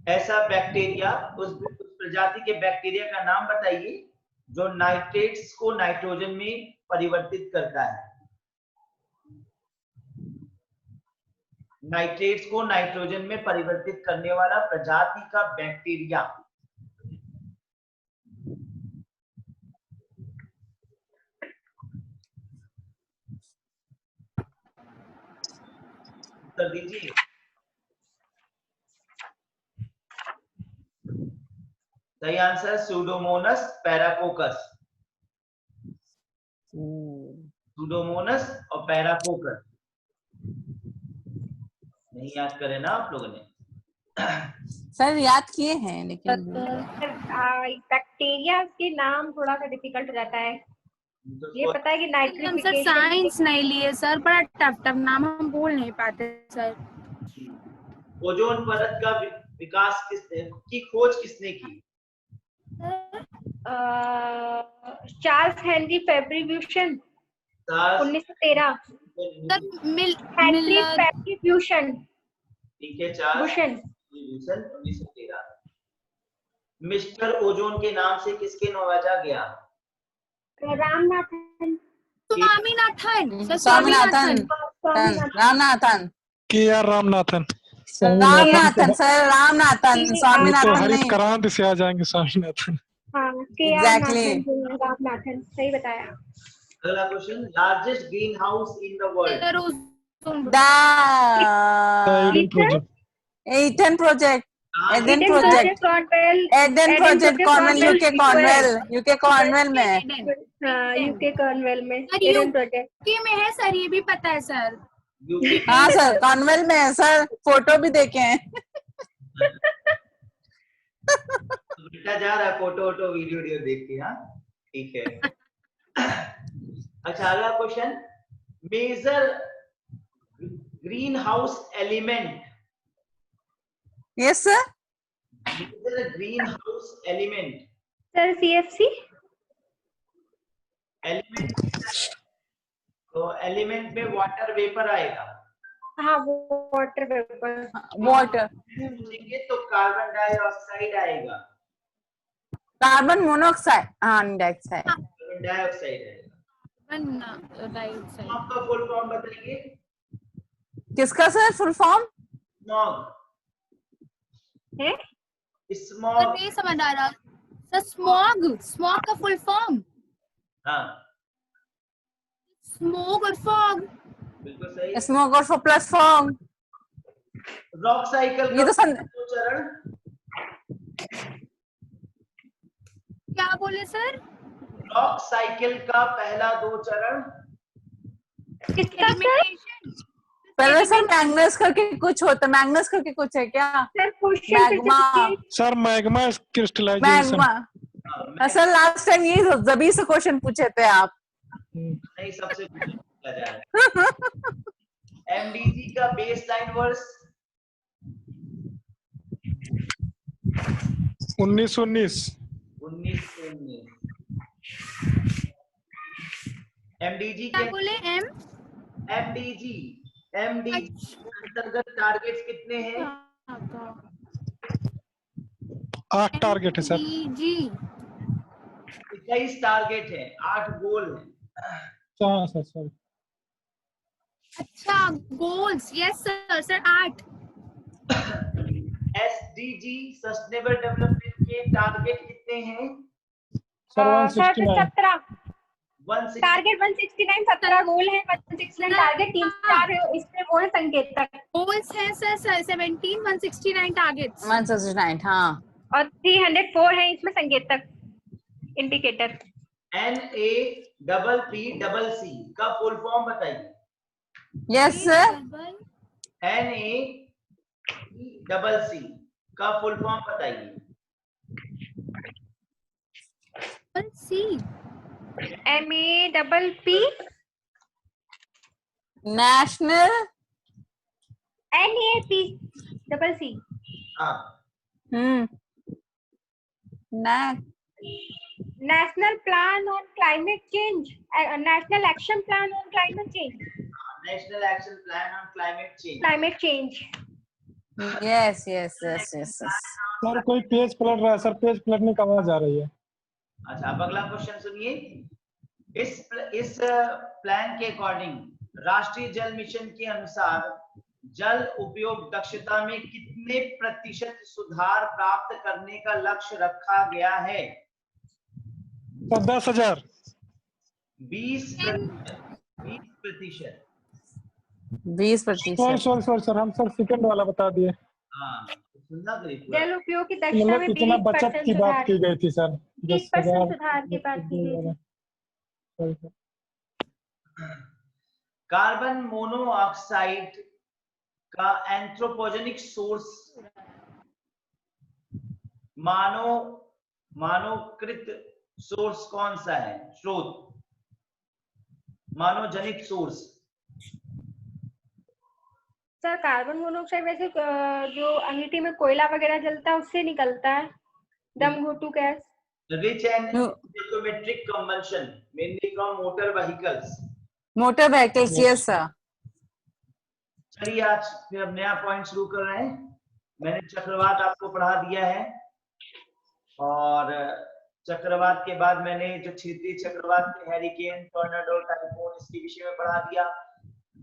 ऐसा बैक्टीरिया, उस प्रजाति के बैक्टीरिया का नाम बताइए जो नाइट्रेट्स को नाइट्रोजन में परिवर्तित करता है। नाइट्रेट्स को नाइट्रोजन में परिवर्तित करने वाला प्रजाति का बैक्टीरिया। उत्तर दीजिए। सही आंसर सूडोमोनास पैराकोकस। सूडोमोनास और पैराकोकस नहीं याद करे ना आप लोगों ने? सर याद किए हैं लेकिन बैक्टीरिया के नाम थोड़ा सा डिफिकल्ट रहता है। ये पता है कि नाइट्रिफिकेशन। सर साइंस नहीं लिए सर, बड़ा टफ नाम हम बोल नहीं पाते सर। ओजोन परत का विकास की खोज किसने की? चार्ल्स हेनरी फैब्रिफ्यूशन 1913। हेनरी फैब्रिफ्यूशन, ठीक है, चार्ल्स फैब्रिफ्यूशन 1913। मिस्टर ओजोन के नाम से किसके नवाजा गया? रामनाथन। रामनाथन। KR रामनाथन। रामनाथन सर, रामनाथन, स्वामीनाथन नहीं। हरित क्रांति से आ जाएंगे स्वामीनाथन। हाँ, एग्जैक्टली, रामनाथन सही बताया। अगला question, largest greenhouse in the world. Eden project, Cornwall, UK Cornwall में। यूके कॉर्नवेल में एडन प्रोजेक्ट। यूके में है सर, ये भी पता है सर। हाँ सर, कॉर्नवेल में है सर, फोटो भी देखे हैं। बेटा जा रहा है फोटो वीडियो देख के। हाँ ठीक है। अच्छा अगला question, major greenhouse element. Yes sir. Major greenhouse element. Sir CFC। Element, तो एलिमेंट में वाटर वेपर आएगा। हाँ वाटर वेपर। वाटर तो कार्बन डाइऑक्साइड आएगा। कार्बन मोनोऑक्साइड, हाँ डाइऑक्साइड। कार्बन डाइऑक्साइड आएगा। आपका फुल फॉर्म बताइए। किसका सर फुल फॉर्म? स्मॉग है? स्मॉग ये समझ आ रहा सर। स्मॉग का फुल फॉर्म? हाँ स्मोक और फॉग। बिल्कुल सही। स्मोक और प्लस फॉग। रॉक साइकिल ये तो चरण क्या बोले सर? रॉक साइकिल का पहला 2 चरण। किसका सर? पहले सर मैग्नस करके कुछ होता, मैग्नस करके कुछ है क्या? Sir magma. Sir magma crystallization. Magma sir, last time ये जबी से क्वेश्चन पूछे थे आप। नहीं, सबसे पूछा जा रहा है। MDG का बेसलाइन वर्स 1919। MDG क्या के बोले? MDG अंतर्गत टारगेट्स कितने हैं? 8 टारगेट है सर। जी 21 टारगेट है, 8 गोल है। हाँ सर सॉरी। अच्छा, goals, yes sir, sir 8। SDG sustainable development के टारगेट कितने हैं? Sir sir 169। 17 160। टारगेट 169, 17 गोल है, 169 टारगेट, 3-4 इसमें वो है संकेतक। गोल्स है सर 17, 169 टारगेट्स। 169 हाँ। और 304 है इसमें संकेतक, इंडिकेटर। NAPPC का फुल फॉर्म बताइए। Yes sir. NAPPC का फुल फॉर्म बताइए। सी MAPP नेशनल NAPCC हाँ, national plan on climate change, national action plan on climate change, national action plan on climate change. Yes yes yes yes. Sir कोई page पलट रहा है sir, page पलटने की आवाज आ रही है। अच्छा, अब अगला क्वेश्चन सुनिए। इस प्लान के अकॉर्डिंग राष्ट्रीय जल मिशन के अनुसार जल उपयोग दक्षता में कितने प्रतिशत सुधार प्राप्त करने का लक्ष्य रखा गया है? सर 10,000। 20%। 20%। सर हम सर सेकंड वाला बता दिए। हाँ, सुनना करिए पूरा। जल उपयोग की दक्षता में मतलब इतना बचत 20% की बात सुधार, की गई थी सर। 20% सुधार की बात की गई थी। कार्बन मोनोऑक्साइड का एंथ्रोपोजेनिक सोर्स, मानवकृत सोर्स कौन सा है? स्रोत, मानवजनित सोर्स। सर कार्बन मोनोऑक्साइड वैसे जो अंगीठी में कोयला वगैरह जलता है उससे निकलता है, दम घोटू गैस। Rich and geometric combustion mainly from motor vehicles. Motor vehicles yes sir. चलिए आज फिर अब नया पॉइंट शुरू कर रहे हैं। मैंने चक्रवात आपको पढ़ा दिया है और चक्रवात के बाद मैंने जो क्षेत्रीय चक्रवात थे, हैरिकेन, टॉर्नाडो, टाइफून, इसके विषय में पढ़ा दिया।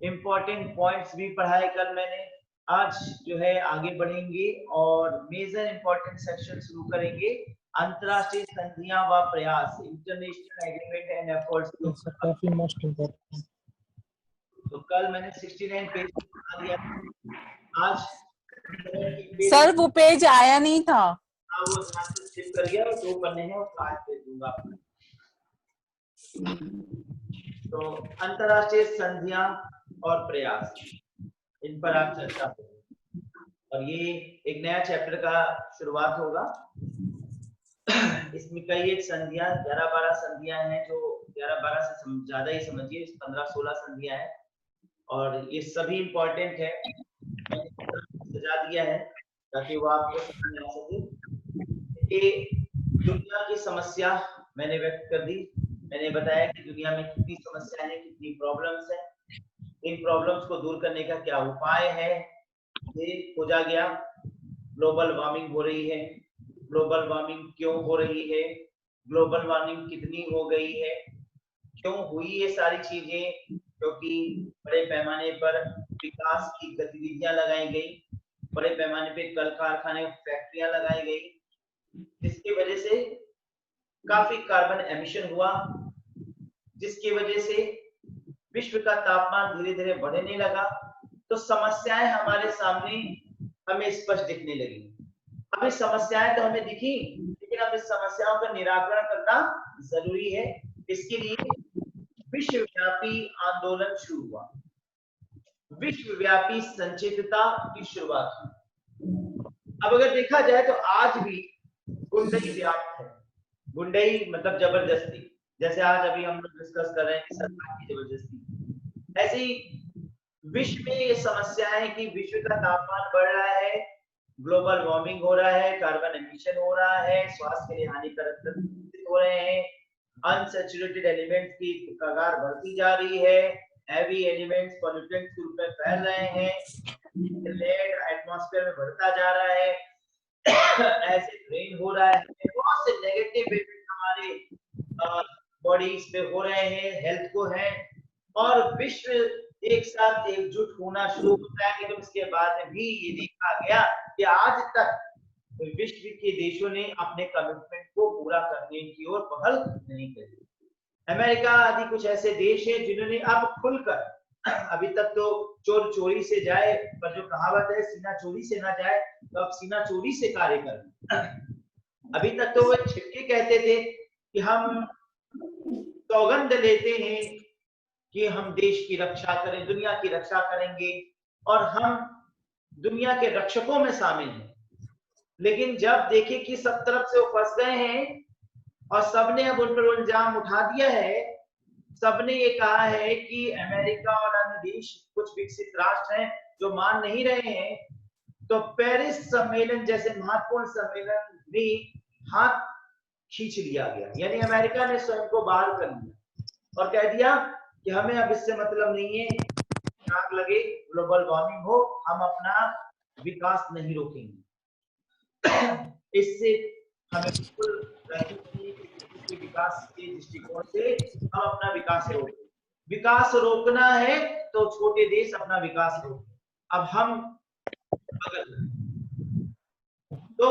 इंपॉर्टेंट पॉइंट्स भी पढ़ाए कल मैंने। आज जो है आगे बढ़ेंगे और मेजर इंपॉर्टेंट सेक्शन शुरू करेंगे। अंतरराष्ट्रीय संधियां व प्रयास, इंटरनेशनल एग्रीमेंट एंड एफर्ट्स। काफी मोस्ट इम्पोर्टेंट। तो कल मैंने 69 पेज बना दिया। आज सर वो पेज आया नहीं था। हाँ, वो ध्यान से स्किप कर गया। 2 पन्ने हैं, वो आज भेज दूंगा। तो अंतरराष्ट्रीय संधियां और प्रयास, इन पर आप चर्चा करें और ये एक नया चैप्टर का शुरुआत होगा। इसमें कई एक संधियां, 11-12 संधियां हैं, जो 11-12 से ज्यादा ही समझिए, 15-16 संधियां हैं और ये सभी इंपॉर्टेंट है। मैंने सजा दिया है ताकि वो आपको समझ में आ सके। ये दुनिया की समस्या मैंने व्यक्त कर दी। मैंने बताया कि दुनिया में कितनी समस्याएं हैं, कितनी प्रॉब्लम्स हैं, इन प्रॉब्लम्स को दूर करने का क्या उपाय है, ये खोजा गया। ग्लोबल वार्मिंग हो रही है, ग्लोबल वार्मिंग क्यों हो रही है, ग्लोबल वार्मिंग कितनी हो गई है, क्यों हुई ये सारी चीजें, क्योंकि बड़े पैमाने पर विकास की गतिविधियां लगाई गई, बड़े पैमाने पे कल कारखाने, फैक्ट्रियां लगाई गई, जिसकी वजह से काफी कार्बन एमिशन हुआ, जिसकी वजह से विश्व का तापमान धीरे धीरे बढ़ने लगा। तो समस्याएं हमारे सामने हमें स्पष्ट दिखने लगी। अब इस समस्याएं तो हमें दिखी, लेकिन अब इस समस्याओं का निराकरण करना जरूरी है। इसके लिए विश्वव्यापी आंदोलन शुरू हुआ, विश्वव्यापी संचेतता की शुरुआत हुई। अब अगर देखा जाए तो आज भी गुंडई व्याप्त है। गुंडई मतलब जबरदस्ती, जैसे आज अभी हम लोग डिस्कस कर रहे हैं कि सरकार की जबरदस्ती, ऐसे ही विश्व में ये समस्या है कि विश्व का तापमान बढ़ रहा है, ग्लोबल वार्मिंग हो रहा है, कार्बन एमिशन हो रहा है, स्वास्थ्य के लिए हानिकारक हो रहे हैं, अनसैचुरेटेड एलिमेंट्स की कगार बढ़ती जा रही है, हैवी एलिमेंट्स पॉल्यूटेंट्स के रूप में फैल रहे हैं, लेड एटमॉस्फेयर में बढ़ता जा रहा है, एसिड रेन हो रहा है, बहुत से नेगेटिव इफेक्ट हमारे बॉडीज पे हो रहे हैं, हेल्थ को है। और विश्व एक साथ एकजुट होना शुरू होता है। लेकिन उसके बाद भी ये देखा गया कि आज तक विश्व के देशों ने अपने कमिटमेंट को पूरा करने की ओर पहल नहीं करी। अमेरिका आदि कुछ ऐसे देश हैं जिन्होंने अब खुलकर, अभी तक तो चोर चोरी से जाए, पर जो कहावत है सीना चोरी से ना जाए, तो अब सीना चोरी से कार्य कर। अभी तक तो वो छिपके कहते थे कि हम सौगंध लेते हैं कि हम देश की रक्षा करें, दुनिया की रक्षा करेंगे और हम दुनिया के रक्षकों में शामिल हैं। लेकिन जब देखे कि सब तरफ से वो फंस गए हैं और सबने अब उन पर इल्जाम उठा दिया है, सबने ये कहा है कि अमेरिका और अन्य देश, कुछ विकसित राष्ट्र हैं जो मान नहीं रहे हैं, तो पेरिस सम्मेलन जैसे महत्वपूर्ण सम्मेलन में हाथ खींच लिया गया। यानी अमेरिका ने स्वयं को बाहर कर लिया और कह दिया कि हमें अब इससे मतलब नहीं है, आग लगे, ग्लोबल वार्मिंग हो, हम अपना विकास नहीं रोकेंगे। इससे हमें विकास के दृष्टिकोण से हम अपना विकास रोकना है तो छोटे देश अपना विकास रोके। अब हम अगर तो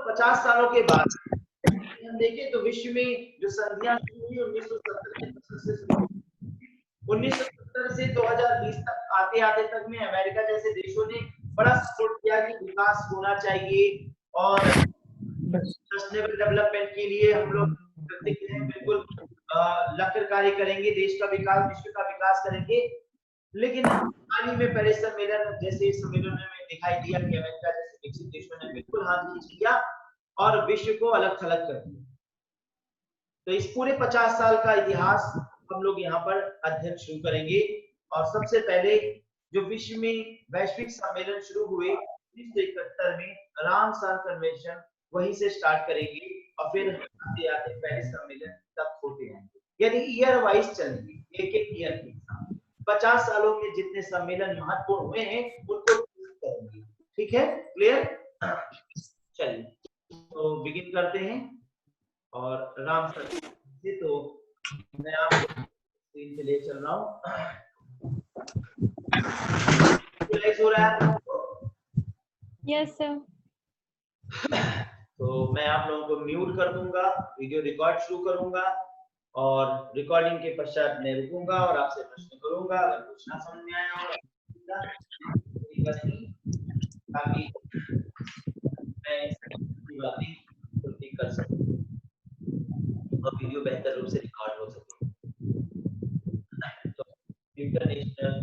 50 सालों के बाद हम देखें तो विश्व में जो संधियां शुरू हुई 1970 से 2020 तक आते आते तक में अमेरिका जैसे देशों ने बड़ा सपोर्ट किया कि विकास होना चाहिए और सस्टेनेबल डेवलपमेंट के लिए हम लोग बिल्कुल लक्ष्य कार्य करेंगे, देश का विकास, विश्व का विकास करेंगे। लेकिन हाल ही में पेरिस सम्मेलन जैसे सम्मेलन में दिखाई दिया कि अमेरिका जैसे विकसित देशों ने बिल्कुल हाथ खींच लिया और विश्व को अलग थलग कर दिया। तो इस पूरे 50 साल का इतिहास हम लोग यहाँ पर अध्ययन शुरू करेंगे। और सबसे पहले जो विश्व में वैश्विक सम्मेलन शुरू हुए 1971 में रामसर कन्वेंशन, वहीं से स्टार्ट करेंगे और फिर आते आते पेरिस सम्मेलन तक होते जाएंगे। यानी ईयर वाइज चलेंगे, एक एक ईयर के साथ 50 सालों में जितने सम्मेलन महत्वपूर्ण हुए हैं उनको करेंगे। ठीक है, क्लियर? चलिए तो बिगिन करते हैं। और राम सर से तो मैं आपको स्क्रीन पे ले चल रहा हूँ। हो रहा है? Yes sir. तो मैं आप लोगों को म्यूट कर दूंगा, वीडियो रिकॉर्ड शुरू करूंगा और रिकॉर्डिंग के पश्चात मैं रुकूंगा और आपसे प्रश्न करूंगा। अगर कुछ ना समझ में आया हो ताकि मैं बातें ठीक कर सकूं और वीडियो बेहतर रूप से रिकॉर्ड हो सके। तो इंटरनेशनल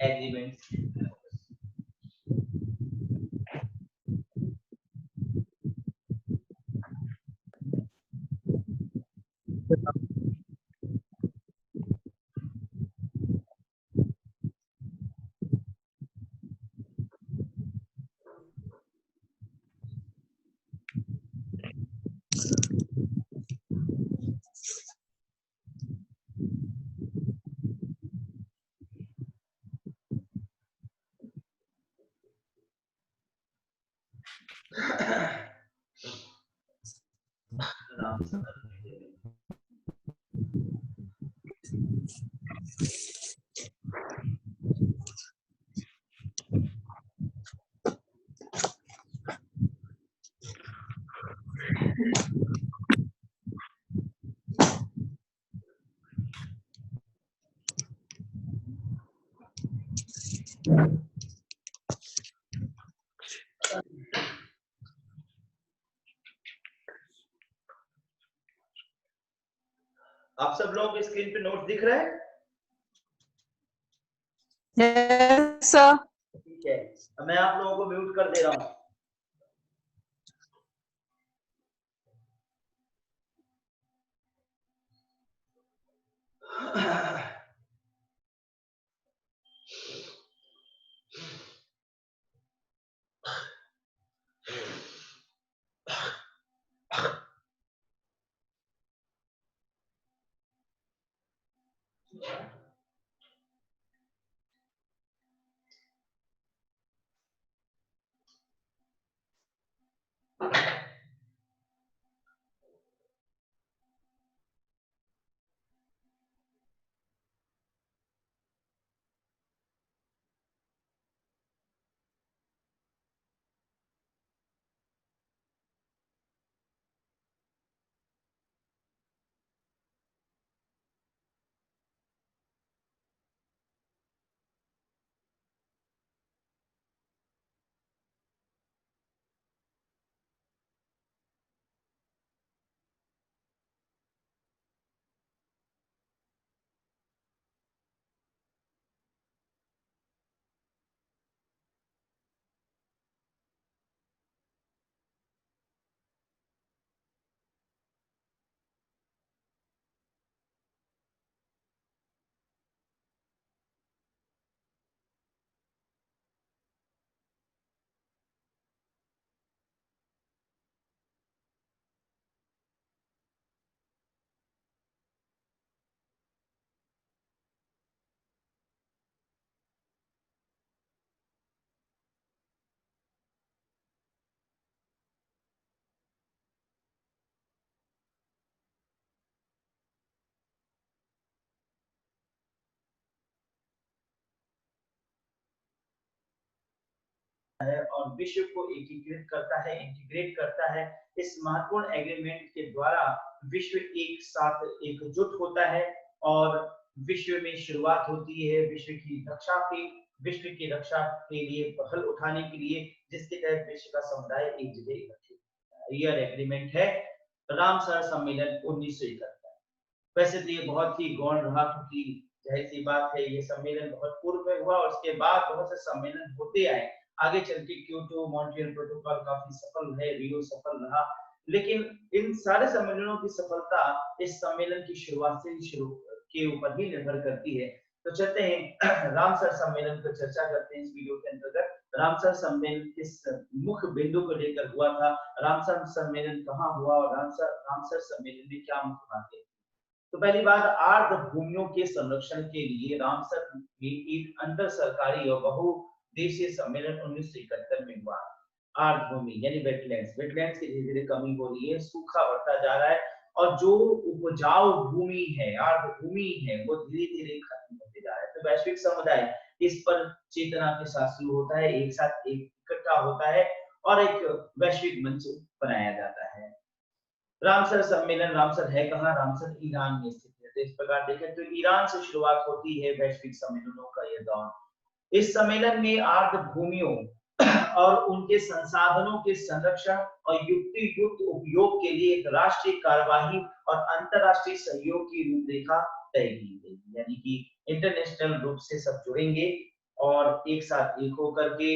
एग्रीमेंट्स आप सब लोगों के स्क्रीन पे नोट दिख रहे हैं? Yes sir. ठीक है, मैं आप लोगों को म्यूट कर दे रहा हूँ। है और विश्व को एकीकृत करता है, इंटीग्रेट करता है। इस महत्वपूर्ण एग्रीमेंट के द्वारा विश्व एक साथ एकजुट होता है और विश्व में शुरुआत होती है विश्व की रक्षा के लिए पहल उठाने के लिए, जिसके तहत विश्व का समुदाय एक जगह एकत्रित होता है। यह एग्रीमेंट है रामसर सम्मेलन 1971। वैसे तो ये बहुत ही गौण रहा, क्योंकि जाहिर सी बात है ये सम्मेलन बहुत पूर्व में हुआ और उसके बाद बहुत से सम्मेलन होते आए। आगे चल के क्योटो, मॉन्ट्रियल प्रोटोकॉल काफी सफल है, रियो सफल रहा, लेकिन इन सारे सम्मेलनों की सफलता इस सम्मेलन की शुरुआत से ही शुरू के ऊपर ही निर्भर करती है। तो चलते हैं रामसर सम्मेलन पर चर्चा करते हैं इस वीडियो के अंतर्गत। रामसर सम्मेलन किस मुख्य बिंदु को लेकर हुआ था, रामसर सम्मेलन कहाँ हुआ और रामसर सम्मेलन में क्या मुख्य बातें। तो पहली बात, आर्द्र भूमियों के संरक्षण के लिए रामसर में एक अंतर सरकारी और बहुदेशीय सम्मेलन 1971 में हुआ। आर्द्र भूमि यानी वेटलैंड्स की धीरे धीरे कमी हो रही है, सूखा बढ़ता जा रहा है और जो उपजाऊ भूमि है, आर्द्र भूमि है, वो धीरे धीरे खत्म होते जा रहा है। तो वैश्विक समुदाय इस पर चेतना के साथ शुरू होता है, एक साथ इकट्ठा होता है और एक वैश्विक मंच बनाया जाता है। रामसर सम्मेलन, रामसर है कहाँ, रामसर ईरान में स्थित है। तो इस प्रकार देखें तो ईरान से शुरुआत होती है वैश्विक सम्मेलनों का यह दौर। इस सम्मेलन में आर्द्र भूमियों और उनके संसाधनों के संरक्षण और युक्त उपयोग के लिए एक राष्ट्रीय कार्यवाही और अंतरराष्ट्रीय सहयोग की रूपरेखा तय की गई, यानी कि इंटरनेशनल रूप से सब जुड़ेंगे और एक साथ एक होकर के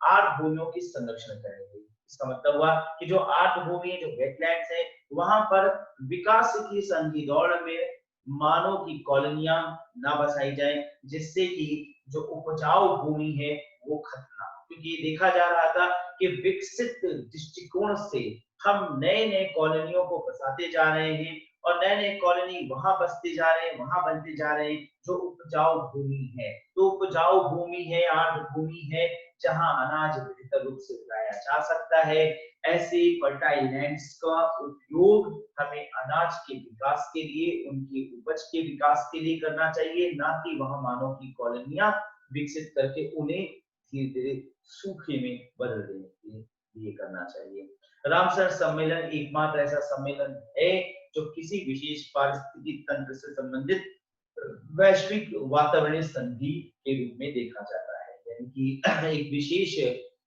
आर्द्र भूमियों की संरक्षण करेंगे। इसका मतलब हुआ कि जो आर्द्र भूमि है, जो वेटलैंड्स है, वहां पर विकास की संधि दौड़ में मानव की कॉलोनियां ना बसाई जाए, जिससे कि जो उपजाऊ भूमि है वो खत्म ना हो। क्योंकि देखा जा रहा था कि विकसित दृष्टिकोण से हम नए नए कॉलोनियों को बसाते जा रहे हैं और नए नए कॉलोनी वहां बसते जा रहे हैं, वहां बनते जा रहे हैं जो उपजाऊ भूमि है। तो उपजाऊ भूमि है, आर्द्र भूमि है, जहां अनाज बेहतर रूप से उगाया जा सकता है। ऐसे फर्टाइल लैंड्स का उपयोग हमें अनाज के विकास के लिए, उनकी उपज के विकास के लिए करना चाहिए, ना कि वहां मानव की कॉलोनियां विकसित करके उन्हें धीरे धीरे सूखे में बदल देने के लिए करना चाहिए। रामसर सम्मेलन एकमात्र ऐसा सम्मेलन है जो किसी विशेष पारिस्थितिकी तंत्र से संबंधित वैश्विक वातावरणीय संधि के रूप में देखा जाता है, यानी कि एक विशेष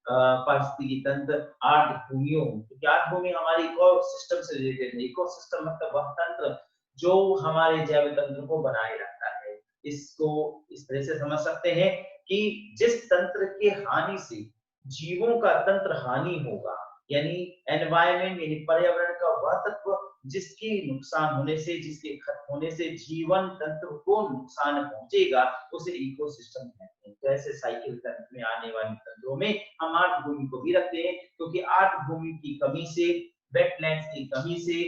पारिस्थितिकी तंत्र आर्द्र भूमियों, क्योंकि आर्द्र भूमि हमारी इकोसिस्टम से रिलेटेड है। इकोसिस्टम मतलब वह तंत्र जो हमारे जैव तंत्र को बनाए रखता है। इसको इस तरह से समझ सकते हैं कि जिस तंत्र के हानि से जीवों का तंत्र हानि होगा, यानी एनवायरनमेंट यानी पर्यावरण का वह तत्व जिसके नुकसान होने से, जिसके खत्म होने से जीवन तंत्र को नुकसान पहुंचेगा, उसे इकोसिस्टम कहते हैं। तो ऐसे साइकिल तंत्र में आने वाले तंत्रों में हम आर्द्र भूमि को भी रखते हैं, क्योंकि आर्द्र भूमि की कमी से, वेटलैंड्स की कमी से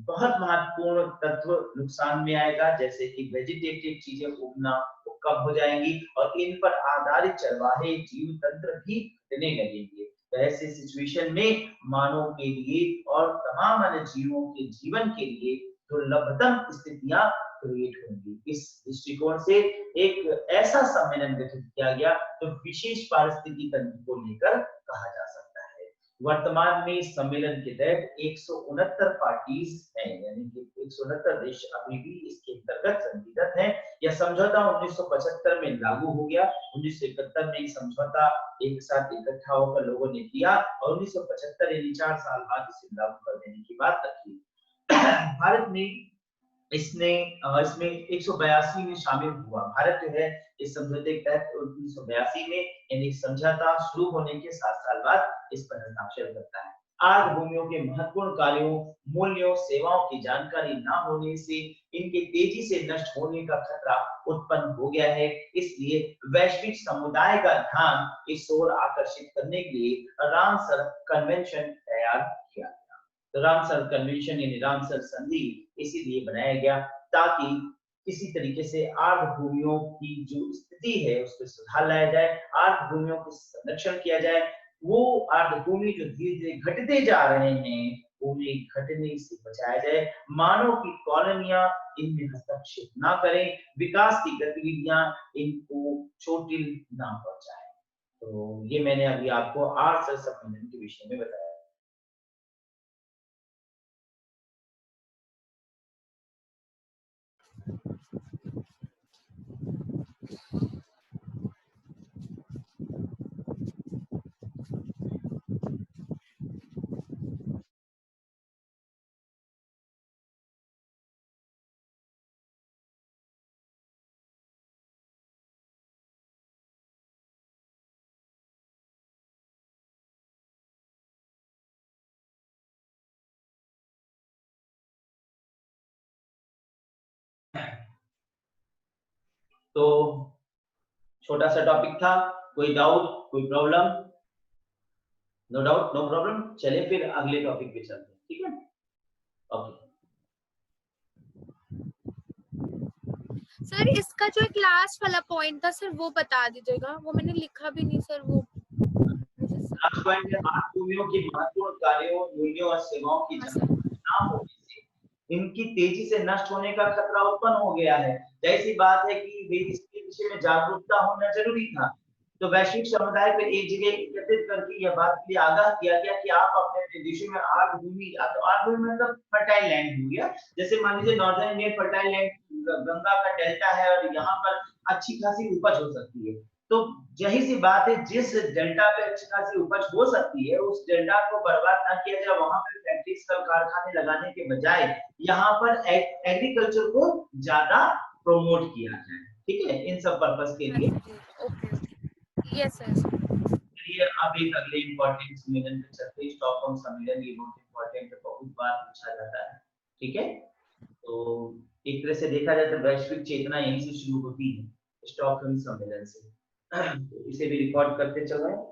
बहुत महत्वपूर्ण तत्व नुकसान में आएगा, जैसे कि वेजिटेटिव चीजें उगना वो कम हो जाएंगी और इन पर आधारित चरवाहे जीव तंत्र भी घटने लगेंगे। तो ऐसे सिचुएशन में मानव के लिए और तमाम अन्य जीवों के जीवन के लिए दुर्लभतम स्थितियां क्रिएट होंगी। इस दृष्टिकोण से एक ऐसा सम्मेलन गठित किया गया जो विशेष पारिस्थितिकी तंत्र को लेकर कहा जा सकता है। वर्तमान में इस सम्मेलन के तहत 169 पार्टीज हैं, यानी कि 169 देश अभी भी इसके अंतर्गत संविधित हैं। यह समझौता 1975 में लागू हो गया। 1971 में ये समझौता एक साथ इकट्ठा होकर लोगों ने किया और 1975 यानी 4 साल बाद इसे लागू कर देने की बात रखी। भारत ने इसमें 182 में शामिल हुआ। भारत जो है इस समझौते के तहत 1982 में यानी समझौता शुरू होने के 7 साल बाद इस पर हस्ताक्षर करता है। आर्द्र भूमियों के महत्वपूर्ण कार्यों, मूल्यों, सेवाओं की जानकारी न होने से इनके तेजी से नष्ट होने का खतरा उत्पन्न हो गया है। इसलिए वैश्विक समुदाय का ध्यान इस ओर आकर्षित करने के लिए रामसर कन्वेंशन तैयार किया गया। तो रामसर कन्वेंशन यानी रामसर संधि इसीलिए बनाया गया ताकि किसी तरीके से आर्द्र भूमियों की जो स्थिति है उस पर सुधार लाया जाए, आर्द्र भूमियों का संरक्षण किया जाए। वो आर्द्र भूमि जो धीरे धीरे घटते जा रहे हैं उन्हें घटने से बचाया जाए, मानव की कॉलोनियां इनमें हस्तक्षेप ना करें, विकास की गतिविधियां इनको चोटिल ना पहुंचाएं। तो तो ये मैंने अभी आपको आर्ट्स और सम्मेलन के विषय में बताया। तो छोटा सा टॉपिक था, कोई डाउट, कोई problem? No doubt, no problem. चलिए फिर अगले टॉपिक पे चलते हैं, ठीक है? ओके सर इसका जो एक लास्ट वाला पॉइंट था सर वो बता दीजिएगा, वो मैंने लिखा भी नहीं सर। वो लास्ट पॉइंट है, भूमियों की महत्वपूर्ण कार्यों, मूल्यों और सेवाओं की जानकारी ना होने से इनकी तेजी से नष्ट होने का खतरा उत्पन्न हो गया है। जैसी बात है कि वे इसके विषय में जागरूकता होना जरूरी था। तो वैश्विक समुदाय को एक जगह एकत्रित करके यह बात के लिए आगाह किया गया कि आप अपने अपने देशों में आर्द्रभूमि, तो आर्द्रभूमि मतलब फर्टाइल लैंड हो गया। जैसे मान लीजिए northern India fertile land, Ganga का डेल्टा है और यहाँ पर अच्छी खासी उपज हो सकती है। तो यही सी बात है, जिस डेल्टा पे अच्छी खासी उपज हो सकती है उस डेल्टा को बर्बाद ना किया जाए, वहां पर फैक्ट्रीज कल कारखाने लगाने के बजाय यहाँ पर एग्रीकल्चर को ज्यादा प्रमोट किया जाए, ठीक है, इन सब पर्पस के लिए। Okay yes sir. चलिए अब एक अगले इम्पोर्टेंट सम्मेलन पे चलते हैं, स्टॉकहोम सम्मेलन। ये बहुत इम्पोर्टेंट है, बहुत बार पूछा जाता है, ठीक है? तो एक तरह से देखा जाए तो वैश्विक चेतना यहीं से शुरू होती है, स्टॉकहोम सम्मेलन से। तो इसे भी रिकॉर्ड करते चल रहे हैं।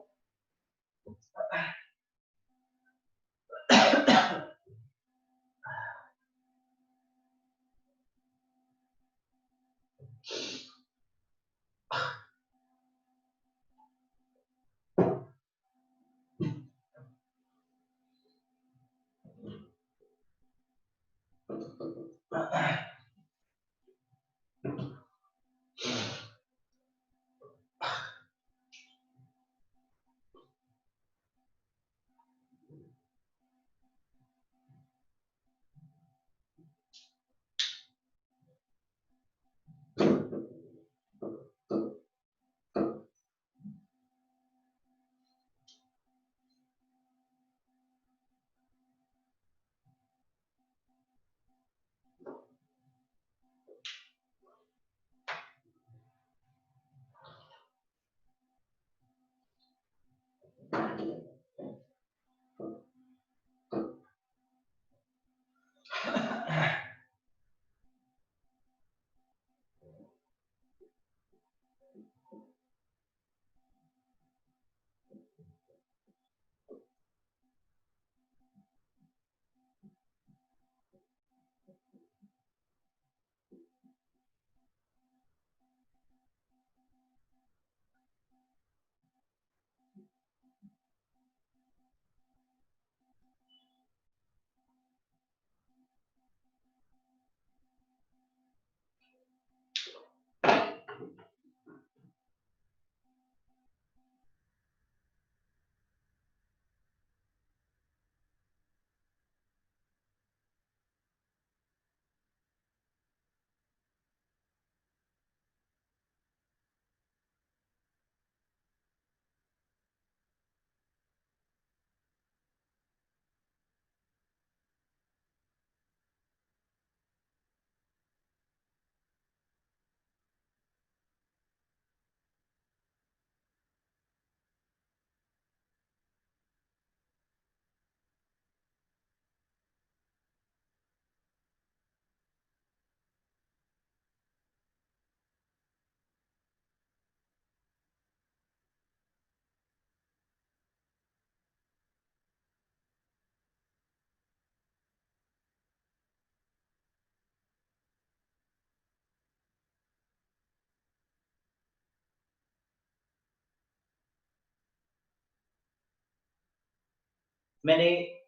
मैंने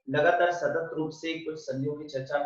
लगातार सतत रूप से कुछ संधियों की चर्चा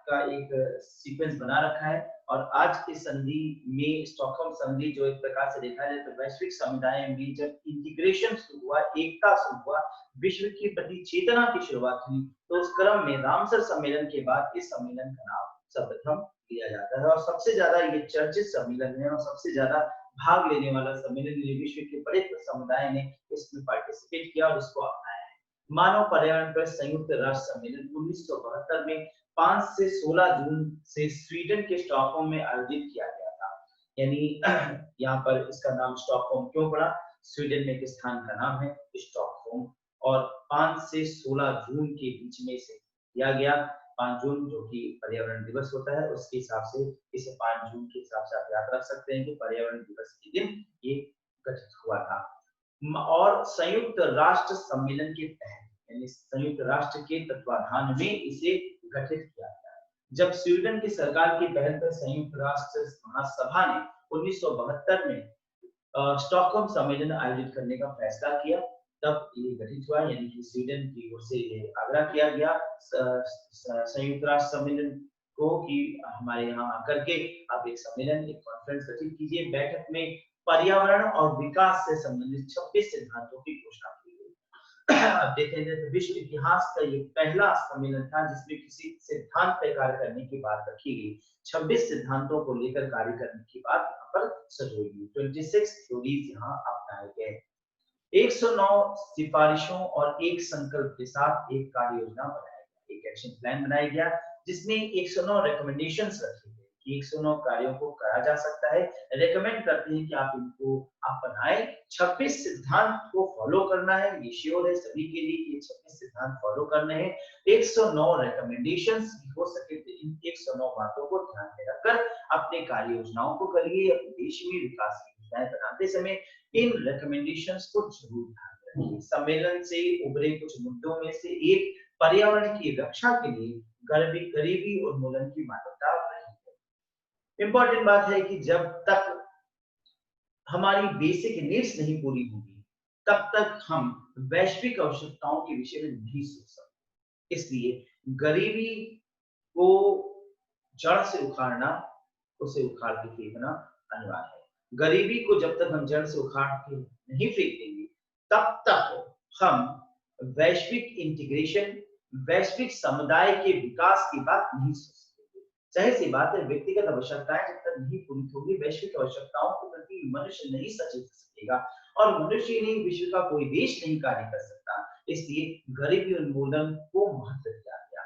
का एक सीक्वेंस बना रखा है और आज की संधि में स्टॉकहोम संधि जो एक प्रकार से देखा जाए तो वैश्विक समुदाय में जब इंटीग्रेशन शुरू हुआ, एकता शुरू हुआ, विश्व के प्रति चेतना की शुरुआत हुई, तो उस क्रम में रामसर सम्मेलन के बाद इस सम्मेलन का नाम सर्वप्रथम लिया जाता है और सबसे ज्यादा ये चर्चित सम्मेलन है और सबसे ज्यादा भाग लेने वाला सम्मेलन, विश्व के बड़े समुदाय ने इसमें पार्टिसिपेट किया और इसको अपनाया है। मानव पर्यावरण पर संयुक्त राष्ट्र सम्मेलन 1972 में 5 से 16 जून से स्वीडन के स्टॉकहोम में आयोजित किया गया था। यानी यहाँ पर इसका नाम स्टॉकहोम क्यों पड़ा? स्वीडन में एक स्थान का नाम है स्टॉकहोम और 5 से 16 जून के बीच में इसे किया गया। 5 जून जो कि पर्यावरण दिवस होता है, उसके हिसाब से इसे 5 जून के हिसाब से आप याद रख सकते हैं कि पर्यावरण दिवस के दिन ये गठित हुआ था। और संयुक्त राष्ट्र सम्मेलन के तहत यानी संयुक्त राष्ट्र के तत्वाधान में इसे गठित किया गया। जब स्वीडन की सरकार की पहल पर संयुक्त राष्ट्र महासभा ने 1972 में स्टॉकहोम सम्मेलन आयोजित करने का फैसला किया, तब ये गठित हुआ। यानी कि स्वीडन की ओर से ये आग्रह किया गया संयुक्त राष्ट्र सम्मेलन को कि हमारे यहाँ आकर के आप एक सम्मेलन, एक कॉन्फ्रेंस गठित कीजिए। बैठक में पर्यावरण और विकास से संबंधित 26 सिद्धांतों की घोषणा की गई। अब देखें तो विश्व इतिहास का ये पहला सम्मेलन था जिसमें किसी सिद्धांत पर कार्य करने की बात रखी गई। 26 सिद्धांतों को लेकर कार्य करने की बात यहाँ पर सुझाई गई। 26 थ्योरीज यहाँ अपनाए गए। 109 सिफारिशों और एक संकल्प के साथ एक कार्य योजना बनाया गया, एक एक्शन प्लान बनाया गया जिसमें 109 रिकमेंडेशंस रखे गए कि 109 कार्यों को करा जा सकता है। रेकमेंड करते हैं कि आप इनको अपनाएं। 26 सिद्धांत को फॉलो करना है, ये श्योर है सभी के लिए कि 26 सिद्धांत फॉलो करने हैं। 109 रिकमेंडेशंस हो सके तो इन 109 बातों को ध्यान में रखकर अपने कार्य योजनाओं को करिए। अपने देश में विकास की योजनाएं बनाते समय इन रिकमेंडेशंस को जरूर ध्यान में रखिए। सम्मेलन से उभरे कुछ मुद्दों में से एक पर्यावरण की रक्षा के लिए गरीबी उन्मूलन की मान्यता रही है। इंपॉर्टेंट बात है कि जब तक हमारी बेसिक नीड्स नहीं पूरी होगी तब तक हम वैश्विक आवश्यकताओं के विषय में नहीं सोच सकते। इसलिए गरीबी को जड़ से उखाड़ना, उसे उखाड़ के फेंकना अनिवार्य है। गरीबी को जब तक हम जड़ से उखाड़ के नहीं फेंक देंगे तब तक हम वैश्विक इंटीग्रेशन, वैश्विक समुदाय के विकास की बात नहीं सोच सकते। जाहिर सी बात है, व्यक्तिगत आवश्यकताएं जब तक नहीं पूरी होगी, वैश्विक आवश्यकताओं के प्रति मनुष्य नहीं सचेत हो सकेगा और मनुष्य नहीं, विश्व का कोई देश नहीं कार्य कर सकता। इसलिए गरीबी उन्मूलन को महत्व दिया गया।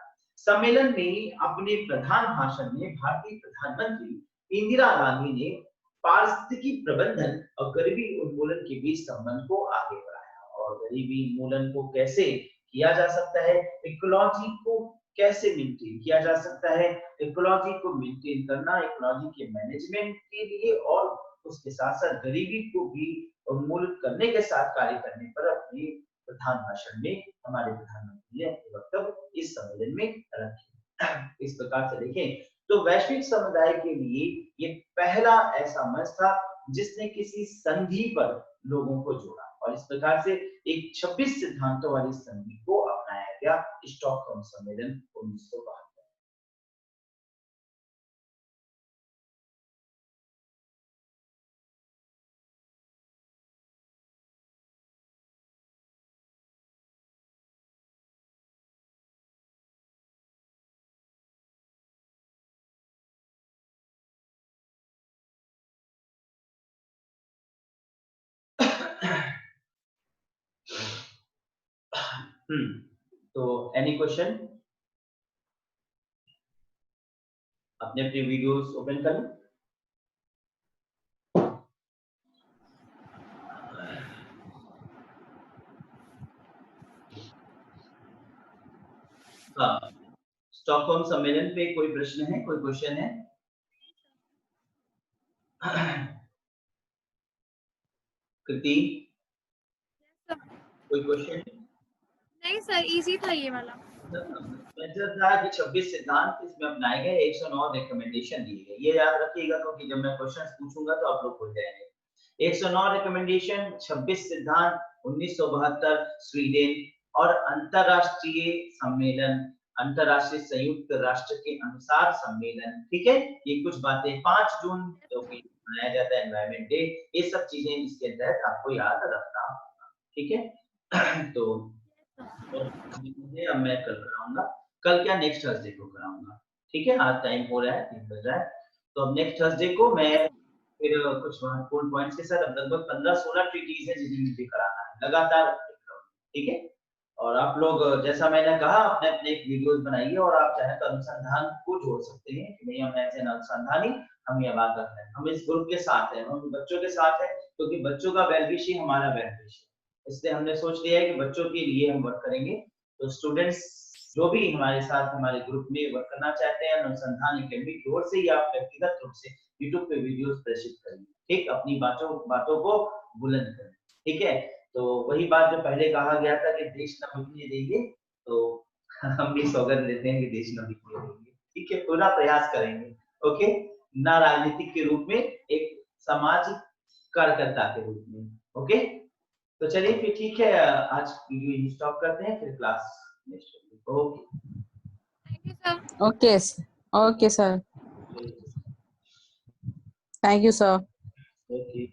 सम्मेलन में अपने प्रधान भाषण में भारतीय प्रधानमंत्री इंदिरा गांधी ने पारिस्थितिकी प्रबंधन और गरीबी उन्मूलन के बीच संबंध को आगे बढ़ाया और गरीबी उन्मूलन को कैसे किया जा सकता है, इकोलॉजी को कैसे मेंटेन किया जा सकता है, इकोलॉजी को मेंटेन करना इकोलॉजी के मैनेजमेंट के लिए और उसके साथ साथ गरीबी को भी उन्मूलित करने के साथ कार्य करने पर अपने प्रधान भाषण में हमारे प्रधानमंत्री ने अपने वक्तव्य इस सम्मेलन में रखे। इस प्रकार से देखें तो वैश्विक समुदाय के लिए ये पहला ऐसा मंच था जिसने किसी संधि पर लोगों को जोड़ा और इस प्रकार से एक 26 सिद्धांतों वाली संधि को अपनाया गया स्टॉकहोम सम्मेलन 1972। तो एनी क्वेश्चन? अपने अपने वीडियोस ओपन कर लो। हाँ, स्टॉकहोम सम्मेलन पे कोई प्रश्न है, कोई क्वेश्चन है? कृति, कोई क्वेश्चन? नहीं सर, इजी था ये वाला। था कि 26 सिद्धांत इसमें अपनाए गए, 109 रिकमेंडेशन दिए गए। ये याद रखिएगा क्योंकि जब मैं क्वेश्चंस पूछूंगा तो आप लोग भूल जाएंगे। 109 रिकमेंडेशन, 26 सिद्धांत, 1972 स्वीडन और अंतरराष्ट्रीय सम्मेलन अंतरराष्ट्रीय संयुक्त राष्ट्र के अनुसार सम्मेलन, ठीक है। ये कुछ बातें 5 जून जो कि मनाया जाता है एनवायरमेंट डे, ये सब चीजें इसके तहत आपको याद रखना होगा, ठीक है। तो अब मैं कल कराऊंगा, कल क्या नेक्स्ट थर्सडे को कराऊंगा, ठीक है। आज टाइम हो रहा है 3 बज रहा है, तो अब नेक्स्ट थर्सडे को मैं फिर कुछ महत्वपूर्ण पॉइंट्स के साथ अब लगभग 15-16 ट्रीटीज है जिन्हें मुझे कराना है लगातार, ठीक है। और आप लोग जैसा मैंने कहा अपने अपने एक वीडियोस बनाइए और आप चाहे तो अनुसंधान को जोड़ सकते हैं कि नहीं हम ऐसे अनुसंधानी हम ये बात कर रहे हैं, हम इस ग्रुप के साथ हैं, हम बच्चों के साथ हैं, क्योंकि बच्चों का वेलविश ही हमारा वेलविश है। इसलिए हमने सोच लिया है कि बच्चों के लिए हम वर्क करेंगे। तो स्टूडेंट्स जो भी हमारे साथ हमारे ग्रुप में वर्क करना चाहते हैं अनुसंधान अकेडमी की ओर से या व्यक्तिगत रूप से यूट्यूब पे वीडियोस प्रेषित करेंगे, ठीक, अपनी बातों को बुलंद करें, ठीक है। तो वही बात जो पहले कहा गया था कि देश न बिकने देंगे, तो हम भी सौगंध लेते हैं कि देश न बिकने देंगे, ठीक है। पूरा प्रयास करेंगे, ओके, ना राजनीतिक के रूप में, एक सामाजिक कार्यकर्ता के रूप में, ओके। तो चलिए फिर ठीक है, आज वीडियो स्टॉप करते हैं, फिर class next okay. Okay okay sir, thank you sir. Okay,